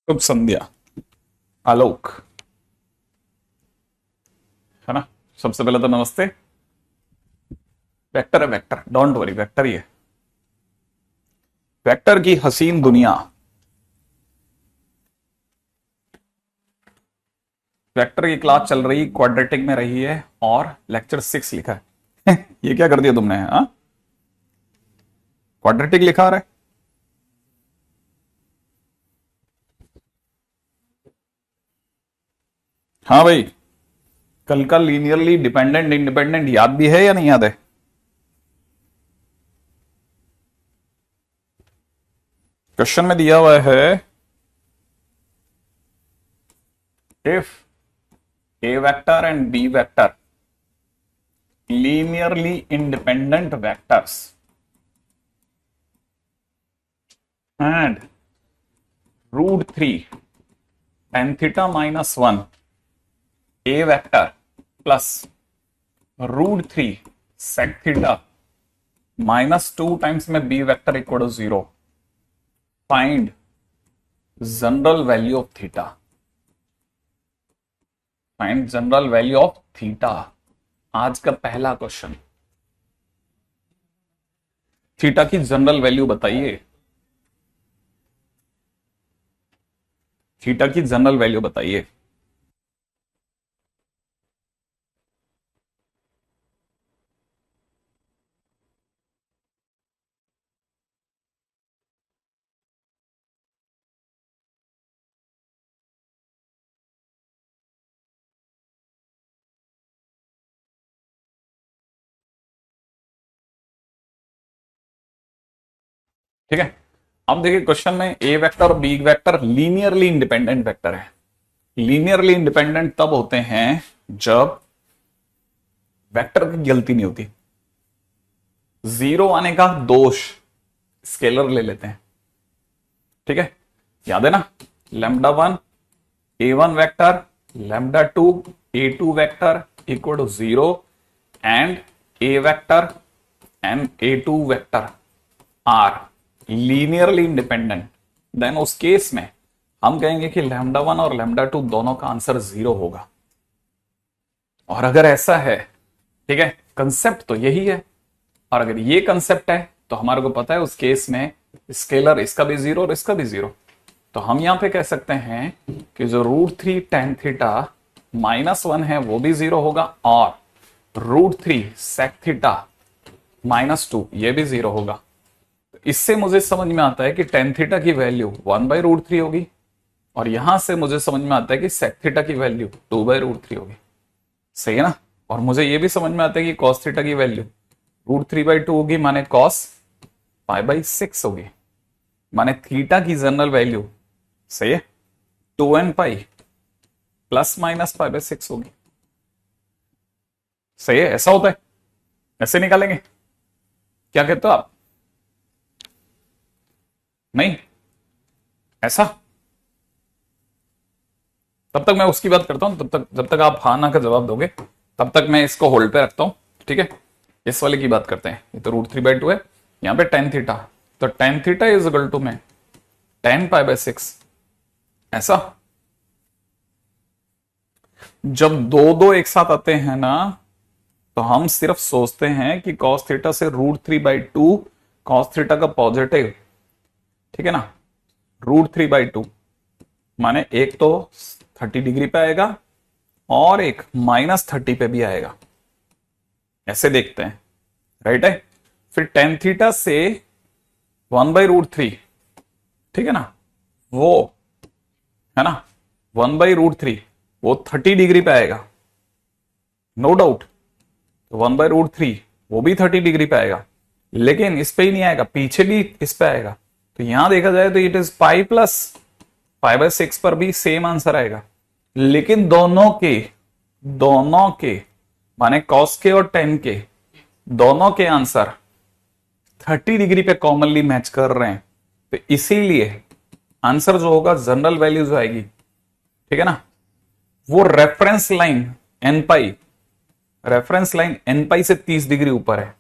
शुभ संध्या। आलोक, है ना। सबसे पहले तो नमस्ते। वेक्टर है, वेक्टर, डोंट वरी, वेक्टर ही है। वेक्टर की हसीन दुनिया। वेक्टर की क्लास चल रही, क्वाड्रेटिक में रही है और लेक्चर 6 लिखा है। ये क्या कर दिया तुमने? हाँ, क्वाड्रेटिक लिखा रहा है। हाँ भाई, कल का लीनियरली डिपेंडेंट इंडिपेंडेंट याद भी है या नहीं याद है? क्वेश्चन में दिया हुआ है, if A vector and B vector linearly independent vectors and √3 tan theta -1 a vector plus √3 sec theta -2 times में b vector equal to 0, find general value of theta. Find general value of theta, आज का पहला question. Theta की general value बताइए। Theta की general value बताइए। ठीक है, अब देखिए क्वेश्चन में ए वेक्टर और B vector linearly independent vector है। लीनियरली इंडिपेंडेंट तब होते हैं जब वेक्टर की गलती नहीं होती। जीरो आने का दोष स्केलर ले लेते हैं। ठीक है, याद है ना, λ1 a1 vector, λ2 a2 vector equal to 0 and a vector and a2 vector are linearly independent. Then उस केस में हम कहेंगे कि λ1 और λ2 दोनों का आंसर 0 होगा। और अगर ऐसा है, ठीक है, कंसेप्ट तो यही है, और अगर ये कंसेप्ट है तो हमारे को पता है उस केस में स्केलर इसका भी 0 और इसका भी 0। तो हम यहां पे कह सकते हैं कि जो √3 tan थीटा -1 है वो भी 0 होगा, और √3 sec थीटा -2 ये भी 0 होगा। इससे मुझे समझ में आता है कि tan थीटा की वैल्यू 1/√3 होगी, और यहां से मुझे समझ में आता है कि sec थीटा की वैल्यू 2/√3 होगी। सही है ना। और मुझे यह भी समझ में आता है कि cos थीटा की वैल्यू √3/2 होगी, माने cos π/6 होगी, माने थीटा की जनरल वैल्यू, सही है, 2n पाई ±π/6 होगी। सही है, ऐसा होता है, ऐसे निकालेंगे। क्या कहते हो आप? नहीं ऐसा? तब तक मैं उसकी बात करता हूं, तब तक जब तक आप हाँ ना का जवाब दोगे तब तक मैं इसको होल्ड पे रखता हूं। ठीक है, इस वाले की बात करते हैं। ये तो √3/2 है, यहां पे tan थीटा, तो tan theta is equal to में tan π/6। ऐसा जब दो दो एक साथ आते हैं ना, तो हम सिर्फ सोचते हैं कि cos थीटा से √3/2 cos थीटा का पॉजिटिव, ठीक है ना, √3/2 माने एक तो 30 डिग्री पे आएगा और एक -30 पे भी आएगा। ऐसे देखते हैं, राइट है। फिर tan थीटा से 1/√3, ठीक है ना, वो है ना 1/√3 वो 30 डिग्री पे आएगा, नो डाउट। तो 1/√3 वो भी 30 डिग्री पे आएगा, लेकिन इस पे ही नहीं आएगा, पीछे भी इस पे आएगा। तो यहां देखा जाए तो इट इज π+π/6 पर भी सेम आंसर आएगा, लेकिन दोनों के माने cos के और tan के दोनों के आंसर 30 डिग्री पे कॉमनली मैच कर रहे हैं। तो इसीलिए आंसर जो होगा, जनरल वैल्यू जो आएगी, ठीक है ना, वो रेफरेंस लाइन n से 30 डिग्री ऊपर है।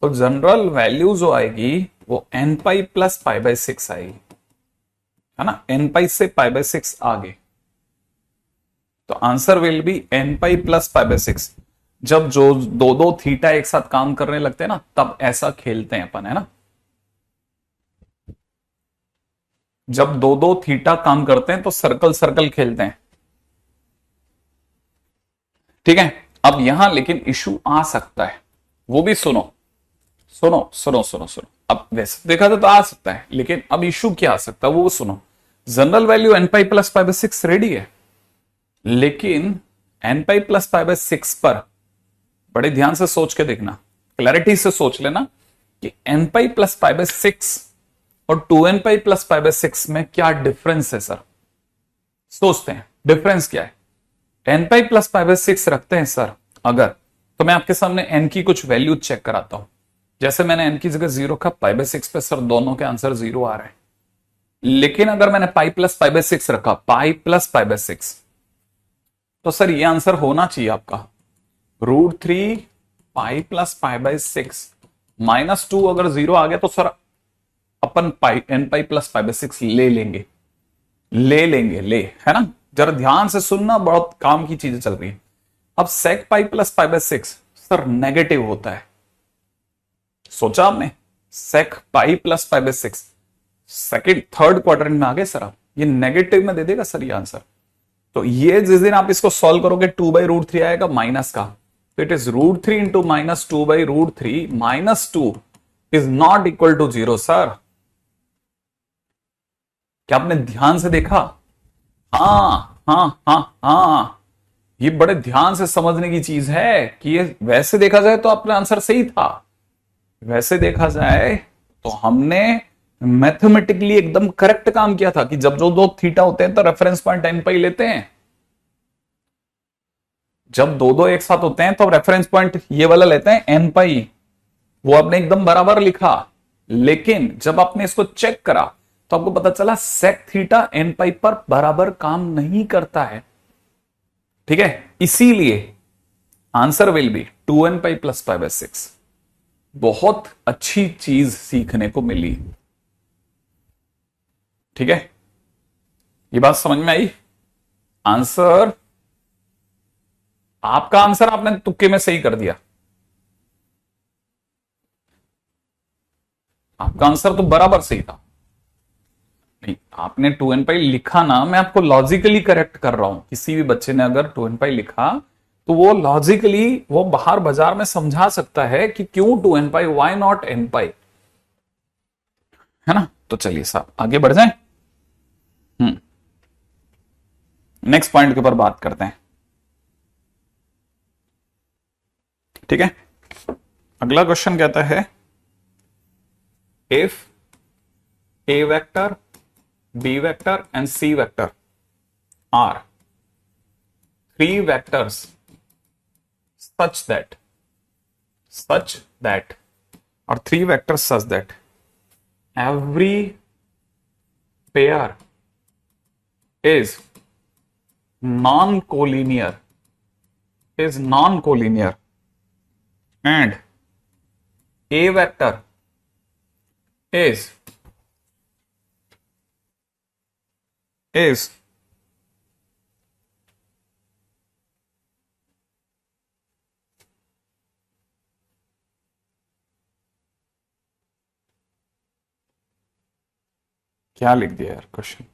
तो जनरल वैल्यू जो आएगी वो n π + π/6 आएगी, है ना, एन पाई से पाई बाय 6 आगे, तो answer will be N pi plus pi by 6। जब जो दो दो थीटा एक साथ काम करने लगते हैं ना, तब ऐसा खेलते हैं अपन, है ना। जब दो दो थीटा काम करते हैं तो सर्कल सर्कल खेलते हैं, ठीक है। अब यहां लेकिन इशू आ सकता है, वो भी सुनो सुनो सुनो सुनो सुनो। अब वैसे देखा तो आ सकता है, लेकिन अब इशू क्या आ सकता है वो सुनो। General value N pi plus pi by 6 ready है, लेकिन N pi plus pi by 6 पर बड़े ध्यान से सोच के देखना, क्लैरिटी से सोच लेना कि N pi plus pi by 6 और 2n pi plus pi by 6 में क्या डिफरेंस है सर। सोचते हैं डिफरेंस क्या है। N pi plus pi by 6 रखते हैं सर अगर, तो मैं आपके सामने एन की कुछ वैल्यू चेक कराता हूं। जैसे मैंने एन की जगह 0 रखा, पाई बाय 6 पे सर दोनों के आंसर 0 आ रहे हैं। लेकिन अगर मैंने पाई प्लस पाई बाय 6 रखा, पाई प्लस पाई बाय 6, तो सर ये आंसर होना चाहिए आपका √3 पाई प्लस पाई बाय 6 -2। अगर 0 आ गया तो सर अपन pi N pi plus pi by 6 ले लेंगे, है ना। जरा ध्यान से सुनना, बहुत काम की चीजें चल रही है। अब sec pi plus pi by 6 sir negative होता है, सोचा आपने। Sec pi plus pi by 6 second third quadrant में आ गए सर आप, ये नेगेटिव में दे देगा सर ये आंसर। तो ये जिस दिन आप इसको सॉल्व करोगे 2/√3 आएगा माइनस का, तो it is √3 into -2/√3 -2 is not equal to 0 sir. क्या आपने ध्यान से देखा? हाँ हाँ हाँ हाँ, ये बड़े ध्यान से समझने की चीज है कि ये वैसे देखा जाए तो अपना आंसर सही था, वैसे देखा जाए तो हमने मैथमेटिकली एकदम करेक्ट काम किया था कि जब जो दो थीटा होते हैं तो रेफरेंस पॉइंट एन पाई लेते हैं। जब दो दो एक साथ होते हैं तो रेफरेंस पॉइंट ये वाला लेते हैं एन पाई, वो आपने एकदम बराबर लिखा। लेकिन जब आपने इसको चेक करा तो आपको पता चला सेक थीटा एन पाई पर बराबर काम नहीं करता है, ठीक है। इसीलिए answer will B 2n pi plus pi by 6। बहुत अच्छी चीज सीखने को मिली, ठीक है। ये बात समझ में आई? आंसर, आपका आंसर आपने तुक्के में सही कर दिया, आपका आंसर तो बराबर सही था। नहीं, आपने 2n पाई लिखा ना, मैं आपको लॉजिकली करेक्ट कर रहा हूं। किसी भी बच्चे ने अगर 2n पाई लिखा तो वो लॉजिकली वो बाहर बाजार में समझा सकता है कि क्यों 2n pi, why not n pi, है ना। तो चलिए साहब आगे बढ़ जाएं। नेक्स्ट पॉइंट के ऊपर बात करते हैं, ठीक है। अगला क्वेश्चन कहता है if a vector, b vector and c vector are 3 vectors such that or 3 vectors such that every pair is non-collinear and a vector is क्या लिख दिया यार क्वेश्चन?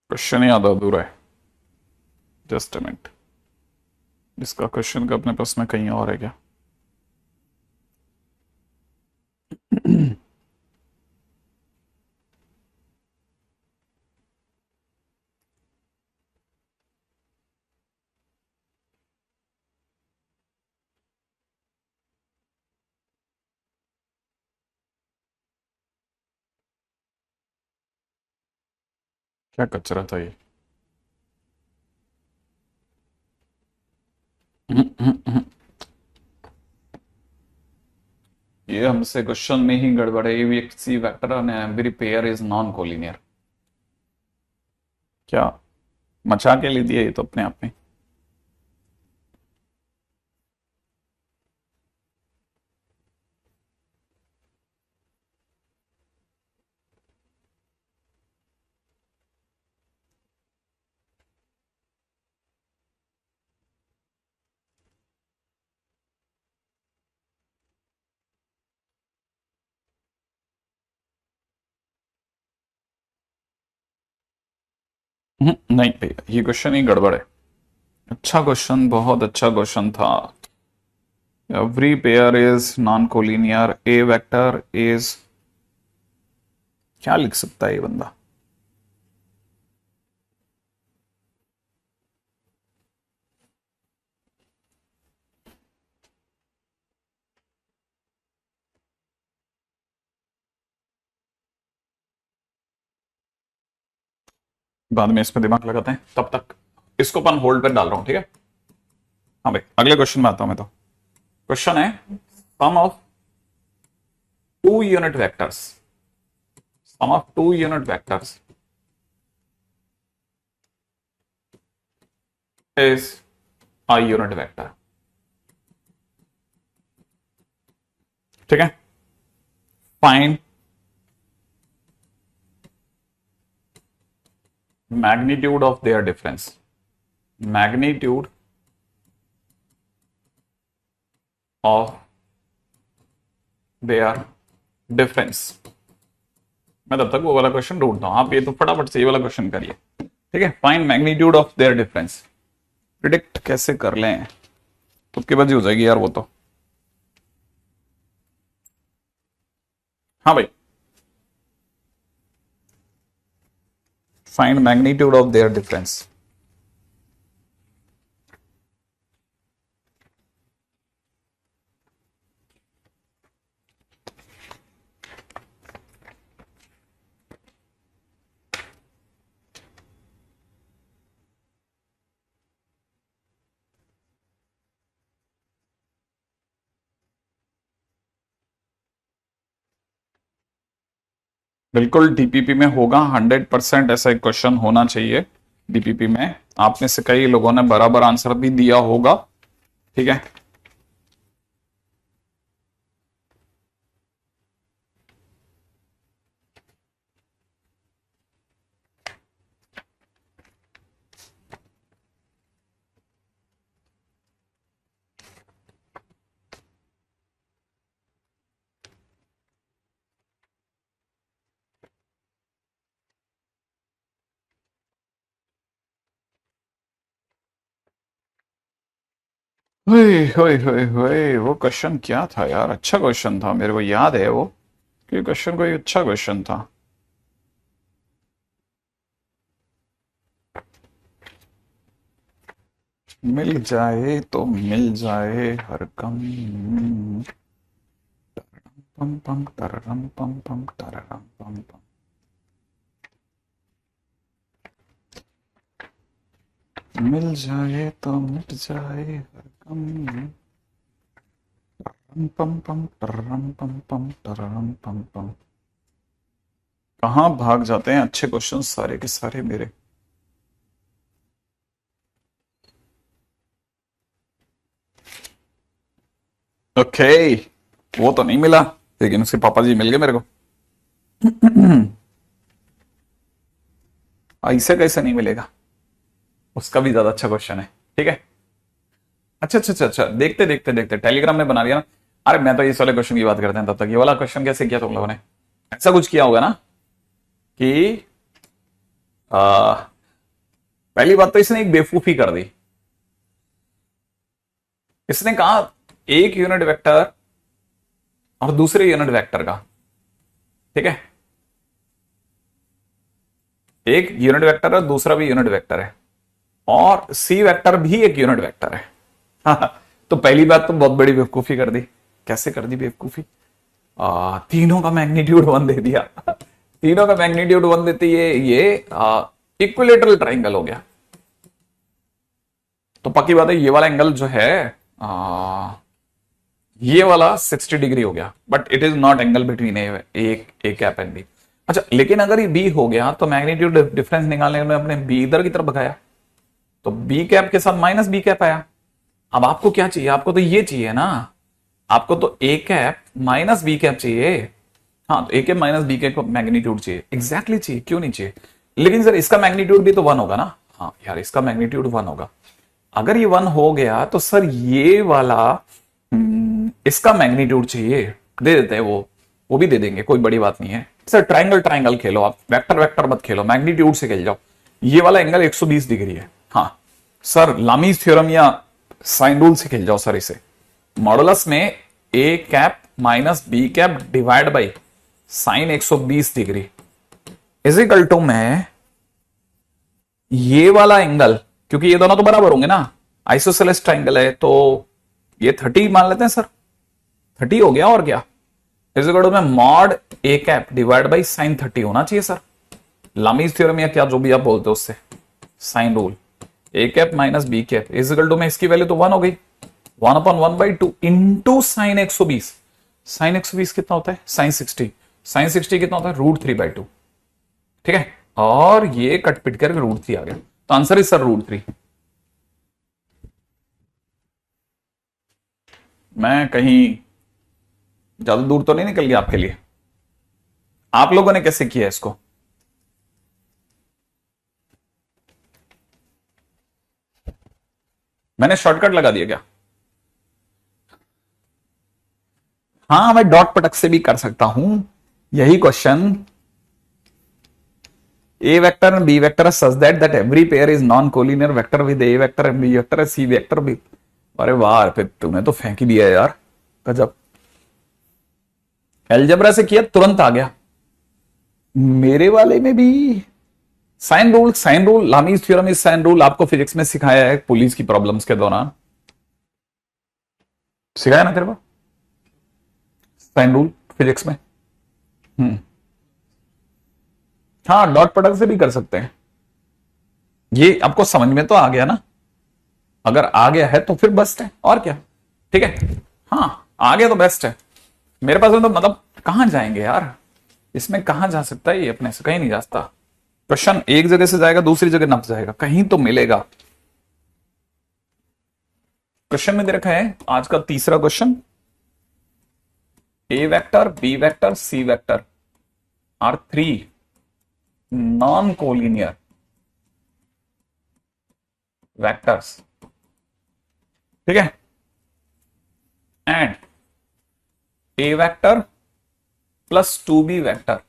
क्वेश्चन याद अधूरा है, जस्ट अ मिनट। इसका क्वेश्चन का अपने पास में कहीं और है क्या? क्या कचरा था ये? ये हमसे क्वेश्चन में ही गड़बड़ है। C vector and every pair is non collinear. क्या मचा के ले दिया ये तो अपने आप में। नहीं भैया ये क्वेश्चन ही गड़बड़ है। अच्छा क्वेश्चन, बहुत अच्छा क्वेश्चन था। Every pair is non collinear, A vector is, क्या लिख सकता है ये बंदा। बाद में इस पे दिमाग लगाते हैं, तब तक इसको अपन होल्ड पे डाल रहा हूं, ठीक है। हाँ भाई अगले क्वेश्चन में आता हूं मैं तो। क्वेश्चन है sum of two unit vectors, sum of two unit vectors is a unit vector, ठीक है। Find magnitude of their difference, magnitude of their difference। मैं तब तक वो वाला क्वेश्चन ढूंढता हूं, आप ये तो फटाफट से ये वाला क्वेश्चन करिए, ठीक है। Find magnitude of their difference, predict कैसे कर लें, तुक्के बाजी हो जाएगी यार वो तो। हाँ भाई, find magnitude of their difference. बिल्कुल डीपीपी में होगा, 100% ऐसा एक क्वेश्चन होना चाहिए डीपीपी में। आप में से कई लोगों ने बराबर आंसर भी दिया होगा, ठीक है। वो क्वेश्चन क्या था यार, अच्छा क्वेश्चन था, मेरे को याद है वो कि क्वेश्चन कोई अच्छा क्वेश्चन था। मिल जाए तो मिल जाए हर गम, पम पम तररम पम पम तररम पम पम। मिल जाए तो मिट जाए हर गम, पम पम तररम पम पम तररम पम पम। कहाँ भाग जाते हैं अच्छे क्वेश्चन सारे के सारे मेरे। ओके, वो तो नहीं मिला, लेकिन उसके पापा जी मिल गए मेरे को। ऐसे कैसे नहीं मिलेगा, उसका भी ज्यादा अच्छा क्वेश्चन है, ठीक है। अच्छा अच्छा अच्छा अच्छा, देखते देखते देखते टेलीग्राम में बना दिया ना। अरे मैं तो इस वाले क्वेश्चन की बात करते हैं, तब तक ये वाला क्वेश्चन कैसे किया तुम लोगों ने। ऐसा कुछ किया होगा ना कि पहली बात तो इसने एक बेवकूफी कर दी। इसने कहा एक यूनिट वेक्टर और दूसरे यूनिट वेक्टर का, ठीक है। एक यूनिट वेक्टर है, दूसरा भी यूनिट वेक्टर है, और सी वेक्टर भी एक यूनिट वेक्टर है। तो पहली बात तो बहुत बड़ी बेवकूफी कर दी। कैसे कर दी बेवकूफी, तीनों का मैग्नीट्यूड 1 दे दिया। तीनों का मैग्नीट्यूड 1 देते ये इक्विलेटरल ट्राइंगल हो गया। तो पक्की बात है ये वाला एंगल जो है ये वाला 60 डिग्री हो गया, but it is not angle between A cap and B. अच्छा, लेकिन अगर ये बी हो गया तो मैग्नीट्यूड डिफरेंस निकालने में अपने बी इधर की तरफ भगाया, तो बी कैप के साथ माइनस बी कैप आया। अब आपको क्या चाहिए, आपको तो ये चाहिए ना, आपको तो ए कैप माइनस बी कैप चाहिए। हाँ, तो ए कैप माइनस बी कैप का मैग्नीट्यूड चाहिए, एग्जैक्टली चाहिए, क्यों नहीं चाहिए। लेकिन सर इसका मैग्नीट्यूड भी तो वन होगा ना। हाँ यार, इसका मैग्नीट्यूड वन होगा। अगर ये वन हो गया तो सर ये वाला इसका मैग्नीट्यूड चाहिए, दे देते हैं वो भी दे देंगे, कोई बड़ी बात नहीं है सर। ट्राइंगल ट्राइंगल खेलो आप, वेक्टर वेक्टर मत खेलो, मैग्नीट्यूड से खेल जाओ। ये वाला एंगल 120 डिग्री है। हाँ सर, लामीज थ्योरम या साइन रूल से खेल जाओ सर इसे। मॉडुलस में a cap minus B cap divide by sine 120 degree is equal to में ये वाला एंगल, क्योंकि ये दोनों तो बराबर होंगे ना, आइसोसेलेस ट्राइंगल है, तो ये 30 मान लेते हैं सर, 30 हो गया और क्या। इज इक्वल टू में mod A cap divide by sign 30 होना चाहिए सर। लामीज थ्योरम या क्या जो भी आप बोलते हो उससे, sine rule, A cap minus B cap is equal to में इसकी वैल्यू तो 1 हो गई, 1/1/2 इंटू साइन 120। साइन 120 कितना होता है, साइन 60। साइन 60 कितना होता है, √3/2। ठीक है, और ये कट पिट करके √3 आ गया, तो आंसर इज सर √3। मैं कहीं ज्यादा दूर तो नहीं निकल गया आपके लिए। आप लोगों ने कैसे किया इसको, मैंने शॉर्टकट लगा दिया क्या। हाँ, मैं डॉट प्रोडक्ट से भी कर सकता हूं यही question. A vector and B vector are such that every pair is non-collinear vector with A vector and B vector and C vector भी। अरे वाह, फिर तूने तो फेंक ही दिया यार, गजब। एलजेब्रा से किया तुरंत आ गया। मेरे वाले में भी sine rule, sine rule, Lami's theorem is sine rule, आपको फिजिक्स में सिखाया है पुलिस की प्रॉब्लम्स के दौरान, सिखाया ना तेरे को साइन रूल फिजिक्स में। हाँ, डॉट प्रोडक्ट से भी कर सकते हैं। ये आपको समझ में तो आ गया ना, अगर आ गया है तो फिर बेस्ट है, और क्या। ठीक है, हाँ आ गया तो बेस्ट है। मेरे पास तो मतलब कहां जाएंगे यार, इसमें कहां जा सकता है ये, अपने से कहीं नहीं जा सकता। क्वेश्चन एक जगह से जाएगा दूसरी जगह नप जाएगा, कहीं तो मिलेगा। क्वेश्चन में दे रखा है आज का तीसरा question, A vector B vector C vector are 3 non-collinear vectors, ठीक है, and a vector plus 2b vector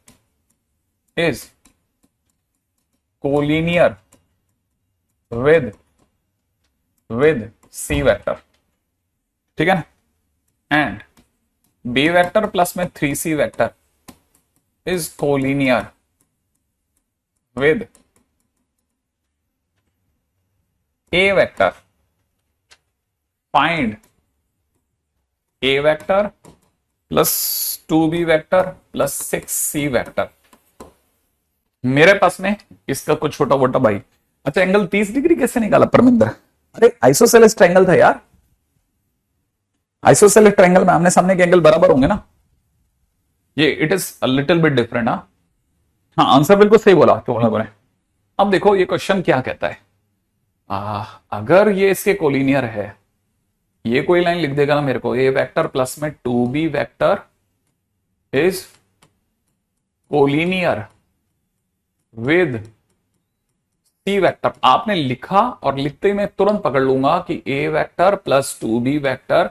is collinear with c vector, ठीक है ना, एंड b vector plus में 3c vector is collinear with a vector, find a vector plus 2b vector plus 6c vector। मेरे पास में इसका कुछ छोटा मोटा भाई। अच्छा, एंगल 30 डिग्री कैसे निकाला परमिंदर, अरे आइसोसेलेस ट्रायंगल था यार, आइसोसेलेस ट्रायंगल में आमने सामने के एंगल बराबर होंगे ना, ये it is a little bit different. हाँ, आंसर बिल्कुल सही बोला तुम लोगों ने। अब देखो ये क्वेश्चन क्या कहता है, अगर ये इसके कोलिनियर है, ये कोई लाइन लिख देगा ना मेरे को, ए वेक्टर प्लस में 2b vector is collinear with C vector. आपने लिखा और लिखते ही मैं तुरंत पकड़ लूंगा कि ए वेक्टर प्लस 2b वेक्टर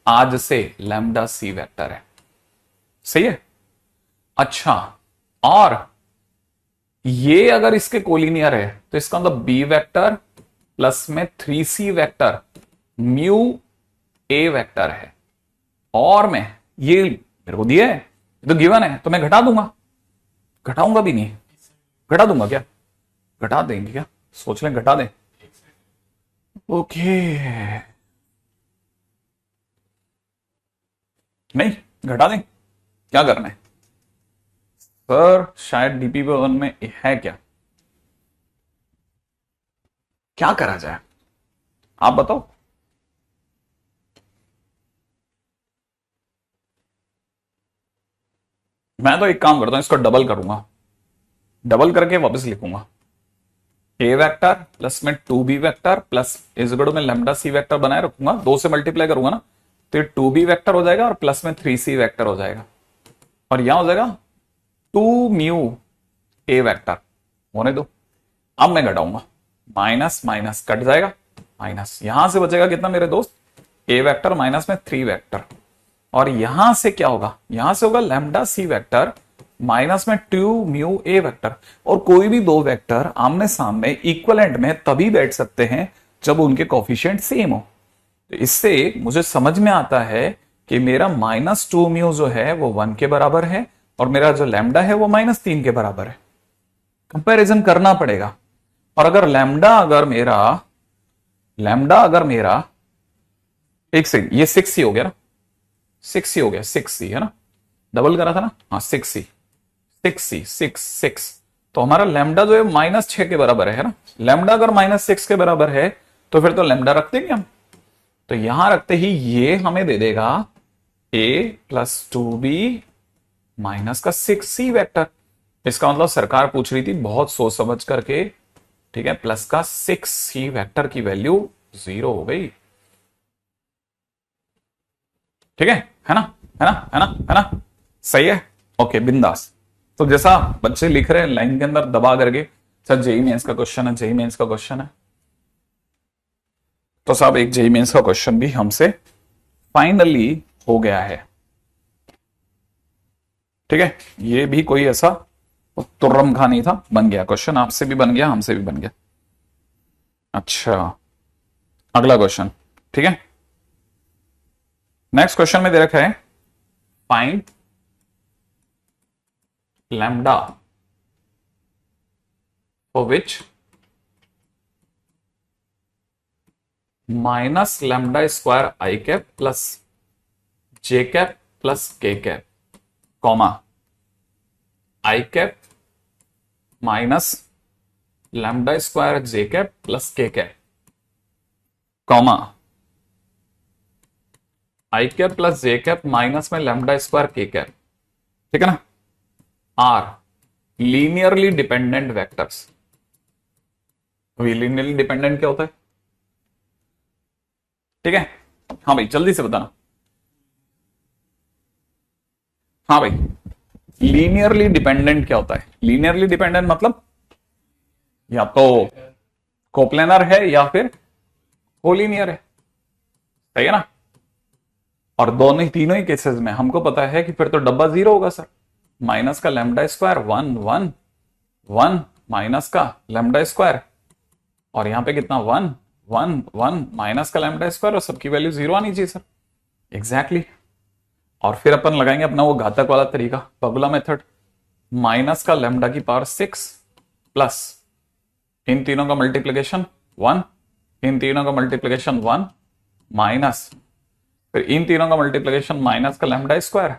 आज से लैम्डा सी वेक्टर है, सही है। अच्छा, और ये अगर इसके कोलिनियर है तो इसका मतलब बी वेक्टर प्लस में 3c vector mu A vector है, और मैं ये मेरे को दिया है तो गिवन है, तो मैं घटा दूंगा, घटाऊंगा भी नहीं, घटा दूंगा क्या, घटा देंगे क्या, सोच लें घटा दें, ओके नहीं घटा दें, क्या करना है सर, शायद डीपी भवन में है क्या, क्या करा जाए आप बताओ। मैं तो एक काम करता हूं, इसको डबल करूंगा, डबल करके वापस लिखूंगा, ए वेक्टर प्लस में 2b वेक्टर प्लस इस गढ़ में लैम्डा सी वेक्टर बनाए रखूंगा, 2 से मल्टीप्लाई करूंगा ना, तो ये 2b वेक्टर हो जाएगा और प्लस में 3c वेक्टर हो जाएगा, और यहां हो जाएगा 2 म्यू ए वेक्टर। होने दो, अब मैं घटाऊंगा, माइनस माइनस कट जाएगा, माइनस यहां से बचेगा कितना मेरे दोस्त, ए वेक्टर माइनस में 3 वेक्टर, और यहां से क्या होगा, यहां से होगा लैम्डा सी वेक्टर माइनस में 2 म्यू ए वेक्टर। और कोई भी दो वेक्टर आमने सामने इक्वलेंट में तभी बैठ सकते हैं जब उनके कोफिशिएंट सेम हो। तो इससे मुझे समझ में आता है कि मेरा -2 म्यू जो है वो 1 के बराबर है, और मेरा जो लैम्डा है वो -3 के बराबर है। कंपैरिजन करना पड़ेगा, और अगर लैम्डा अगर मेरा एक से ये 6c हो गया ना, 6c हो गया, 6c है ना, डबल करा था ना, हाँ 6c 6 तो हमारा लैम्डा जो है -6 के बराबर है ना। लैम्डा अगर -6 के बराबर है तो फिर तो लैम्डा रख देंगे हम, तो यहां रखते ही ये हमें दे देगा a प्लस 2b माइनस का 6c वेक्टर। इसका मतलब सरकार पूछ रही थी बहुत सोच समझ करके, ठीक है, प्लस का 6c वेक्टर की वैल्यू 0 हो गई, ठीक है ना, है ना, है ना, है ना, सही है, ओके बिंदास। तो जैसा बच्चे लिख रहे हैं लाइन के अंदर दबा करके, सर जेई मेंस का क्वेश्चन है, जेई मेंस का क्वेश्चन है, तो साहब एक जेई मेंस का क्वेश्चन भी हमसे फाइनली हो गया है, ठीक है। ये भी कोई ऐसा तुर्रम खा नहीं था, बन गया क्वेश्चन, आपसे भी बन गया, हमसे भी बन गया। अच्छा, अगला क्वेश्चन, ठीक है। नेक्स्ट क्वेश्चन में दे रखा है find lambda for which minus lambda square I cap plus J cap plus के cap, comma I cap minus lambda square J cap plus के cap, comma I cap plus J cap minus में lambda square K cap, ठीक है ना, are linearly dependent vectors. Linearly dependent क्या होता है, ठीक है, हाँ भाई जल्दी से बताना, हाँ भाई लीनियरली डिपेंडेंट क्या होता है। लीनियरली डिपेंडेंट मतलब या तो कोप्लेनर है या फिर कोलिनियर है, सही है ना। और दोनों ही तीनों ही केसेस में हमको पता है कि फिर तो डब्बा 0 होगा सर, माइनस का लैम्डा स्क्वायर 1 1 1 माइनस का लैम्डा स्क्वायर, और यहां पे कितना 1 1 1 माइनस का लैम्डा स्क्वायर, और सबकी वैल्यू 0 आनी चाहिए सर, एग्जैक्टली। और फिर अपन लगाएंगे अपना वो घातक वाला तरीका, पगला मेथड, माइनस का लैम्डा की पावर 6 प्लस इन तीनों का मल्टीप्लिकेशन 1, इन तीनों का मल्टीप्लिकेशन 1 माइनस फिर इन तीनों का मल्टीप्लिकेशन माइनस का लैम्डा स्क्वायर,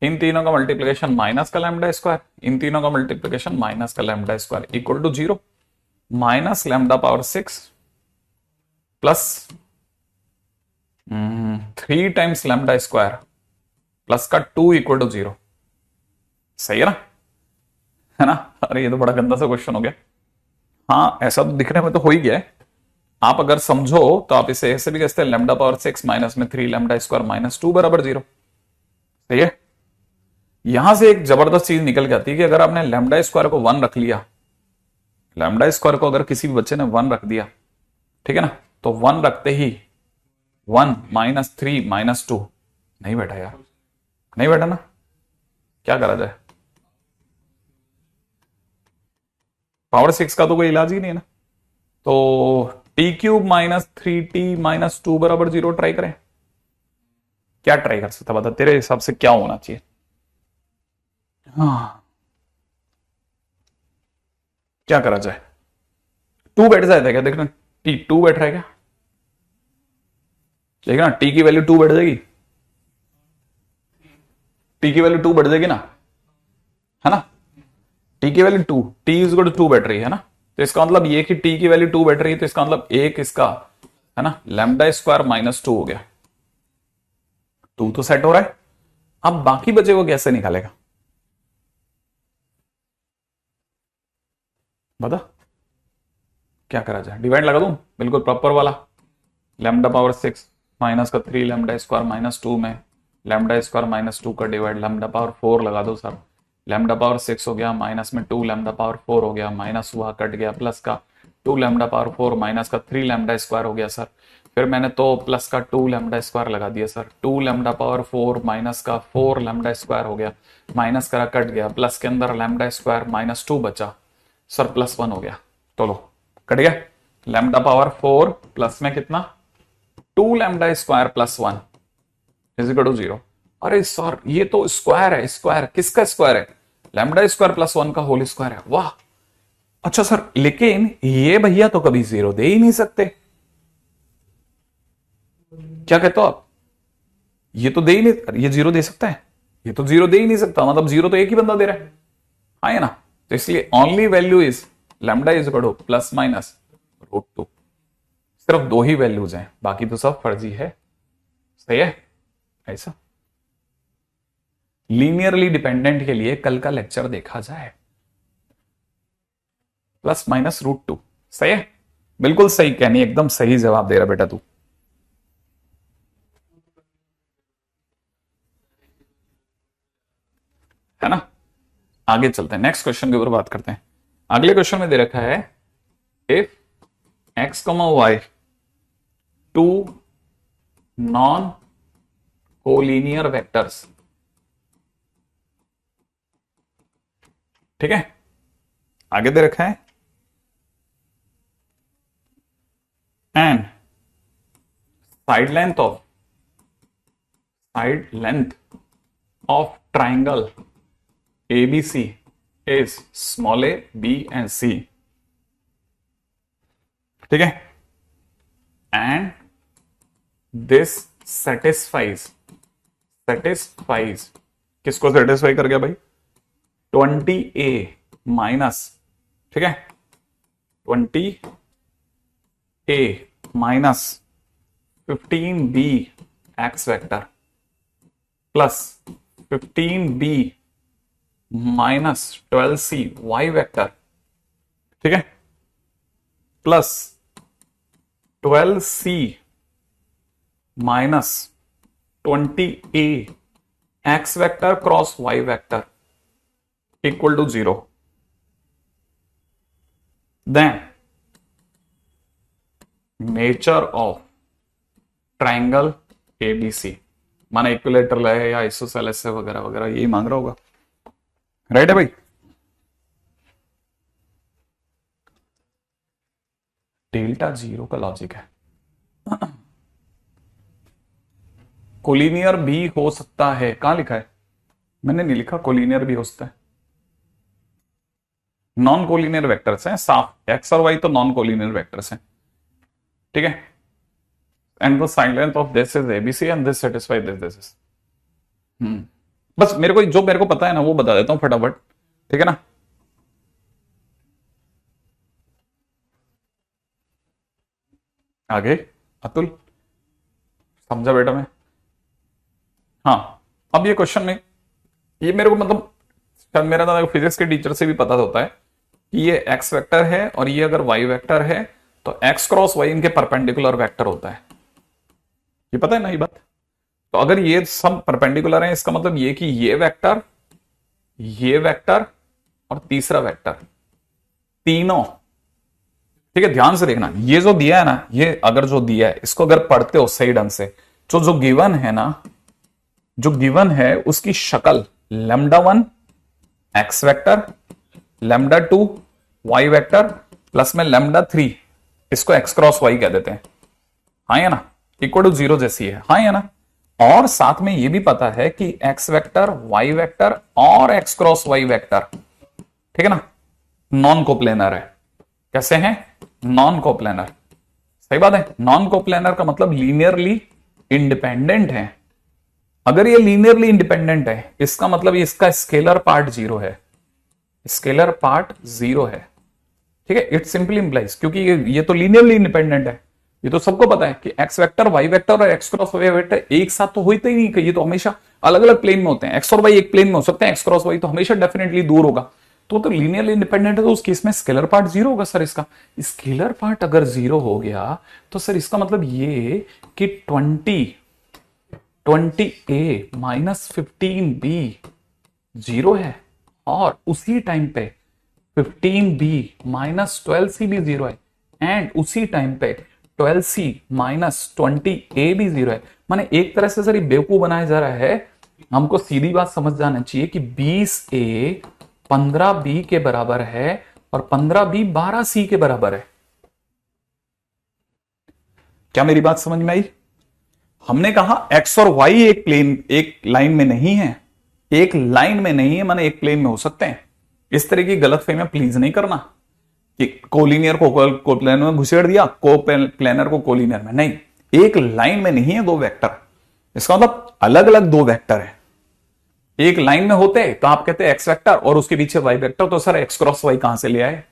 इन तीनों का मल्टीप्लिकेशन माइनस का लैम्डा स्क्वायर, इन तीनों का मल्टीप्लिकेशन माइनस का lambda square equal to 0, minus lambda power 6 plus 3 times lambda square plus का 2 इक्वल टू 0, सही है ना। अरे ये तो बड़ा गंदा सा क्वेश्चन हो गया, हाँ ऐसा तो दिखने में तो हो ही गया है। आप अगर समझो तो आप इसे ऐसे भी कहते हैं, लैम्डा पावर 6 माइनस में 3 लैम्डा स्क्वायर माइनस 2 बराबर 0, सही है। यहां से एक जबरदस्त चीज निकल के आती है कि अगर आपने लैम्डा स्क्वायर को 1 रख लिया, लैम्डा स्क्वायर को अगर किसी भी बच्चे ने 1 रख दिया, ठीक है ना, तो 1 रखते ही 1 माइनस 3 माइनस 2 नहीं बैठा यार, नहीं बैठा ना, क्या करा जाए, पावर 6 का तो कोई इलाज ही नहीं है ना। तो T cube minus 3t minus 2 बराबर 0 ट्राई करें, क्या ट्राई कर सकता बता, तेरे हिसाब से क्या होना चाहिए। हाँ क्या करा जाए, 2 बैठ जाता है क्या, देखना टी 2 बैठ रहा है क्या, देखना टी की वैल्यू 2 बैठ जाएगी, टी की वैल्यू 2 बैठ जाएगी ना, है ना, टी की value 2, t is equal to 2 बैठ रही है ना, तो इसका मतलब ये कि टी की वैल्यू 2 बैठ रही है, तो इसका मतलब एक इसका है ना लैम्डा स्क्वायर माइनस 2 हो गया, 2 तो सेट हो रहा है। अब बाकी बचे को कैसे निकालेगा, बता क्या करा जाए, डिवाइड लगा दूं बिल्कुल प्रॉपर वाला, लैम्डा पावर 6 माइनस का 3 लैम्डा स्क्वायर माइनस 2 में लैम्डा स्क्वायर माइनस 2 का डिवाइड लैम्डा पावर 4 लगा दो सर, लैम्डा पावर 6 हो गया माइनस में 2 लैम्डा पावर 4 हो गया, माइनस हुआ कट गया, प्लस का 2 लैम्डा पावर 4 माइनस का 3 लैम्डा स्क्वायर हो गया सर, फिर मैंने तो प्लस का 2 लैम्डा स्क्वायर लगा दिया सर, 2 लैम्डा पावर 4 माइनस का 4 लैम्डा स्क्वायर हो गया, माइनस करा कट गया, प्लस के अंदर लैम्डा स्क्वायर माइनस 2 बचा सर, प्लस 1 हो गया, चलो कट गया, लैम्डा पावर 4 प्लस में कितना 2 lambda square plus 1 is equal to 0। अरे सर ये तो स्क्वायर है, स्क्वायर किसका स्क्वायर है, लैम्डा स्क्वायर प्लस 1 का होल स्क्वायर है, वाह। अच्छा सर लेकिन ये भैया तो कभी 0 दे ही नहीं सकते, क्या कहते हो आप, ये तो दे ही नहीं, ये 0 दे सकता है, ये तो 0 दे ही नहीं सकता, मतलब 0 तो एक ही बंदा दे रहा है, हाँ है ना, तो इसलिए only value is lambda is equal two plus minus √2, सिर्फ 2 ही वैल्यूज हैं, बाकी तो सब फर्जी है, सही है ऐसा। लीनियरली डिपेंडेंट के लिए कल का लेक्चर देखा जाए, प्लस माइनस √2, सही है, बिल्कुल सही कहनी, एकदम सही जवाब दे रहा बेटा तू। है ना, आगे चलते हैं, नेक्स्ट क्वेश्चन के ऊपर बात करते हैं। अगले क्वेश्चन में दे रखा है if x, y two non collinear vectors, ठीक है, आगे दे रखा है and side length of triangle ABC is small a, B and C, ठीक है, and this satisfies किसको सेटिस्फाई कर गया भाई, 20A माइनस, ठीक है, 20A minus 15B x vector plus 15B minus 12C y vector, ठीक है, plus 12C minus 20A x vector cross y vector equal to 0, then nature of triangle ABC, माना equilateral है या आइसोसेलेस है वगैरह वगैरह, यही मांग रहा होगा, राइट है भाई। डेल्टा 0 का लॉजिक है, कोलिनियर भी हो सकता है, कहां लिखा है, मैंने नहीं लिखा, कोलिनियर भी हो सकता है, नॉन कोलिनियर वेक्टर्स हैं साफ, एक्स और वाई तो नॉन कोलिनियर वेक्टर्स हैं, ठीक है, and the side length of this is ABC and this satisfy this is, बस मेरे को पता है ना वो बता देता हूं फटाफट, ठीक है ना, आगे अतुल समझा बेटा मैं, हाँ अब ये क्वेश्चन में ये मेरे को मतलब शायद मेरा ना फिजिक्स के टीचर से भी पता होता है कि ये एक्स वेक्टर है और ये अगर वाई वेक्टर है तो एक्स क्रॉस वाई इनके परपेंडिकुलर वेक्टर होता है, ये पता है ना ये बात, तो अगर ये सब परपेंडिकुलर है इसका मतलब ये कि ये वेक्टर और तीसरा वेक्टर तीनों, ठीक है, ध्यान से देखना, ये जो दिया है ना, ये अगर जो दिया है इसको अगर पढ़ते हो सही ढंग से, जो गिवन है ना, जो गिवन है उसकी शक्ल λ1 x vector, λ2 y vector plus में λ3 इसको एक्स क्रॉस वाई कह देते हैं, हाँ या ना, इक्वल टू 0 जैसी है, हाँ या ना, और साथ में ये भी पता है कि एक्स वेक्टर वाई वेक्टर और एक्स क्रॉस वाई वेक्टर, ठीक है ना, नॉन कोप्लेनर है, कैसे हैं, नॉन कोप्लेनर, सही बात है, नॉन कोप्लेनर का मतलब लीनियरली इंडिपेंडेंट है, अगर ये लीनियरली इंडिपेंडेंट है इसका मतलब इसका स्केलर पार्ट 0 है, स्केलर पार्ट 0 है, ठीक है, इट सिंपली इंप्लाइज, क्योंकि ये तो लीनियरली इंडिपेंडेंट है, ये तो सबको पता है कि एक्स वेक्टर वाई वेक्टर और एक्स क्रॉस वाई वेक्टर एक साथ तो होते ही नहीं, ये तो हमेशा अलग अलग प्लेन में होते हैं, एक्स और वाई एक प्लेन में हो सकते हैं, एक्स क्रॉस वाई तो हमेशा डेफिनेटली दूर होगा, तो लीनियरली इंडिपेंडेंट है, तो उस केस में स्केलर पार्ट जीरो होगा सर। इसका स्केलर पार्ट अगर जीरो हो गया तो सर इसका मतलब ये कि 20a माइनस 15b जीरो है, और उसी टाइम पे 15b माइनस 12c भी जीरो है, एंड उसी टाइम पे 12c माइनस 20a भी जीरो है। माने एक तरह से सर ये बेवकूफ बनाया जा रहा है। हमको सीधी बात समझ जाना चाहिए कि 20a 15b के बराबर है और 15b 12c के बराबर है। क्या मेरी बात समझ में आई? हमने कहा x और y एक लाइन में नहीं है, एक लाइन में नहीं है, माने एक प्लेन में हो सकते हैं। इस तरह की गलतफहमियां प्लीज नहीं करना कि कोलिनियर को कोप्लेनर में घुसेड़ दिया, कोप्लेनर को कोलिनियर में नहीं। एक लाइन में नहीं है दो वेक्टर, इसका मतलब अलग अलग दो वेक्टर है। एक लाइन में होते तो आप कहते एक्स वेक्टर और उसके पीछे वाई वेक्टर, तो सर एक्स क्रॉस वाई कहां से ले आए?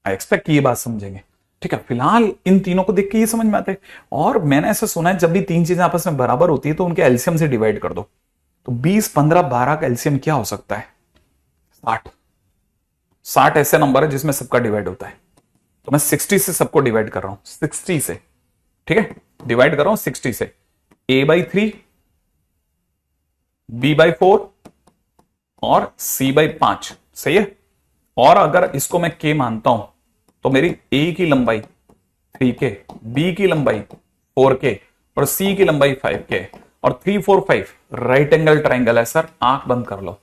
आई एक्सपेक्ट ये बात समझेंगे। ठीक है, फिलहाल इन तीनों को देख के ये समझ में आता है। और मैंने ऐसा सुना है जब भी तीन चीजें आपस में बराबर होती है तो उनके एलसीएम से डिवाइड कर दो। तो 20, 15, 12 का एलसीएम क्या हो सकता है? 60। 60 ऐसे नंबर है जिसमें सबका डिवाइड होता है, तो मैं 60 से सबको डिवाइड कर रहा हूं, 60 से। ठीक है, डिवाइड कर रहा हूं 60 से। a/3, b/4 और c/5, सही है। और अगर इसको मैं k मानता हूं तो मेरी a की लंबाई 3k, b की लंबाई 4k और c की लंबाई 5k, और 3, 4, 5 राइट एंगल ट्राइंगल है सर। आंख बंद कर लो,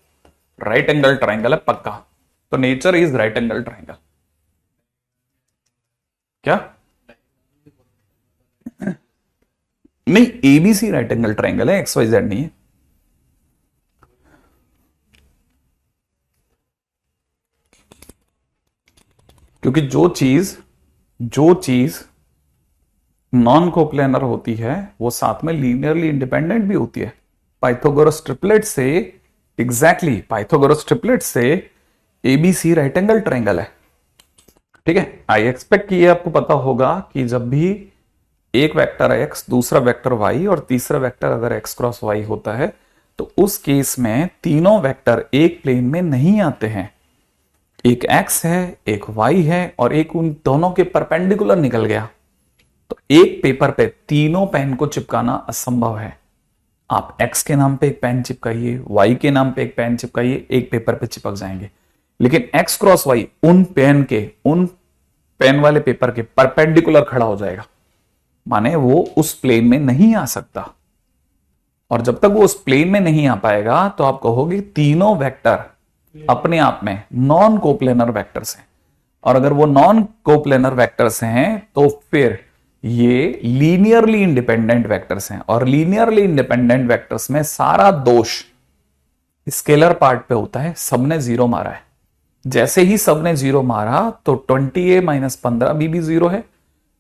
राइट एंगल ट्राइंगल है पक्का। तो nature is right angle triangle. क्या नहीं, एबीसी राइट एंगल ट्राइंगल है, एक्स वाई जेड नहीं है। क्योंकि जो चीज नॉन कोप्लेनर होती है वो साथ में लीनियरली इंडिपेंडेंट भी होती है। पाइथागोरस ट्रिपलेट से, एग्जैक्टली पाइथागोरस ट्रिपलेट से एबीसी राइट एंगल ट्राइंगल है। ठीक है, आई एक्सपेक्ट कि ये आपको पता होगा कि जब भी एक वेक्टर x, दूसरा वेक्टर y और तीसरा वेक्टर अगर x क्रॉस y होता है तो उस केस में तीनों वेक्टर एक प्लेन में नहीं आते हैं। एक x है, एक y है और एक उन दोनों के परपेंडिकुलर निकल गया, तो एक पेपर पे तीनों पेन को चिपकाना असंभव है। आप x के नाम पे एक पेन चिपकाइए, y के नाम पे एक पेन चिपकाइए, एक पेपर पे चिपक जाएंगे। लेकिन x क्रॉस y उन पेन वाले पेपर के परपेंडिकुलर खड़ा हो जाएगा, माने वो उस प्लेन में नहीं आ सकता। और जब तक वो उस प्लेन में नहीं आ पाएगा तो आप कहोगे तीनों वेक्टर अपने आप में नॉन कोप्लेनर वेक्टर्स हैं। और अगर वो नॉन कोप्लेनर वेक्टर्स हैं तो फिर ये लीनियरली इंडिपेंडेंट वेक्टर्स हैं। और लीनियरली इंडिपेंडेंट वेक्टर्स में सारा दोष स्केलर पार्ट पे होता है। सबने जीरो मारा है, जैसे ही सबने जीरो मारा तो 20a माइनस 15b भी जीरो है,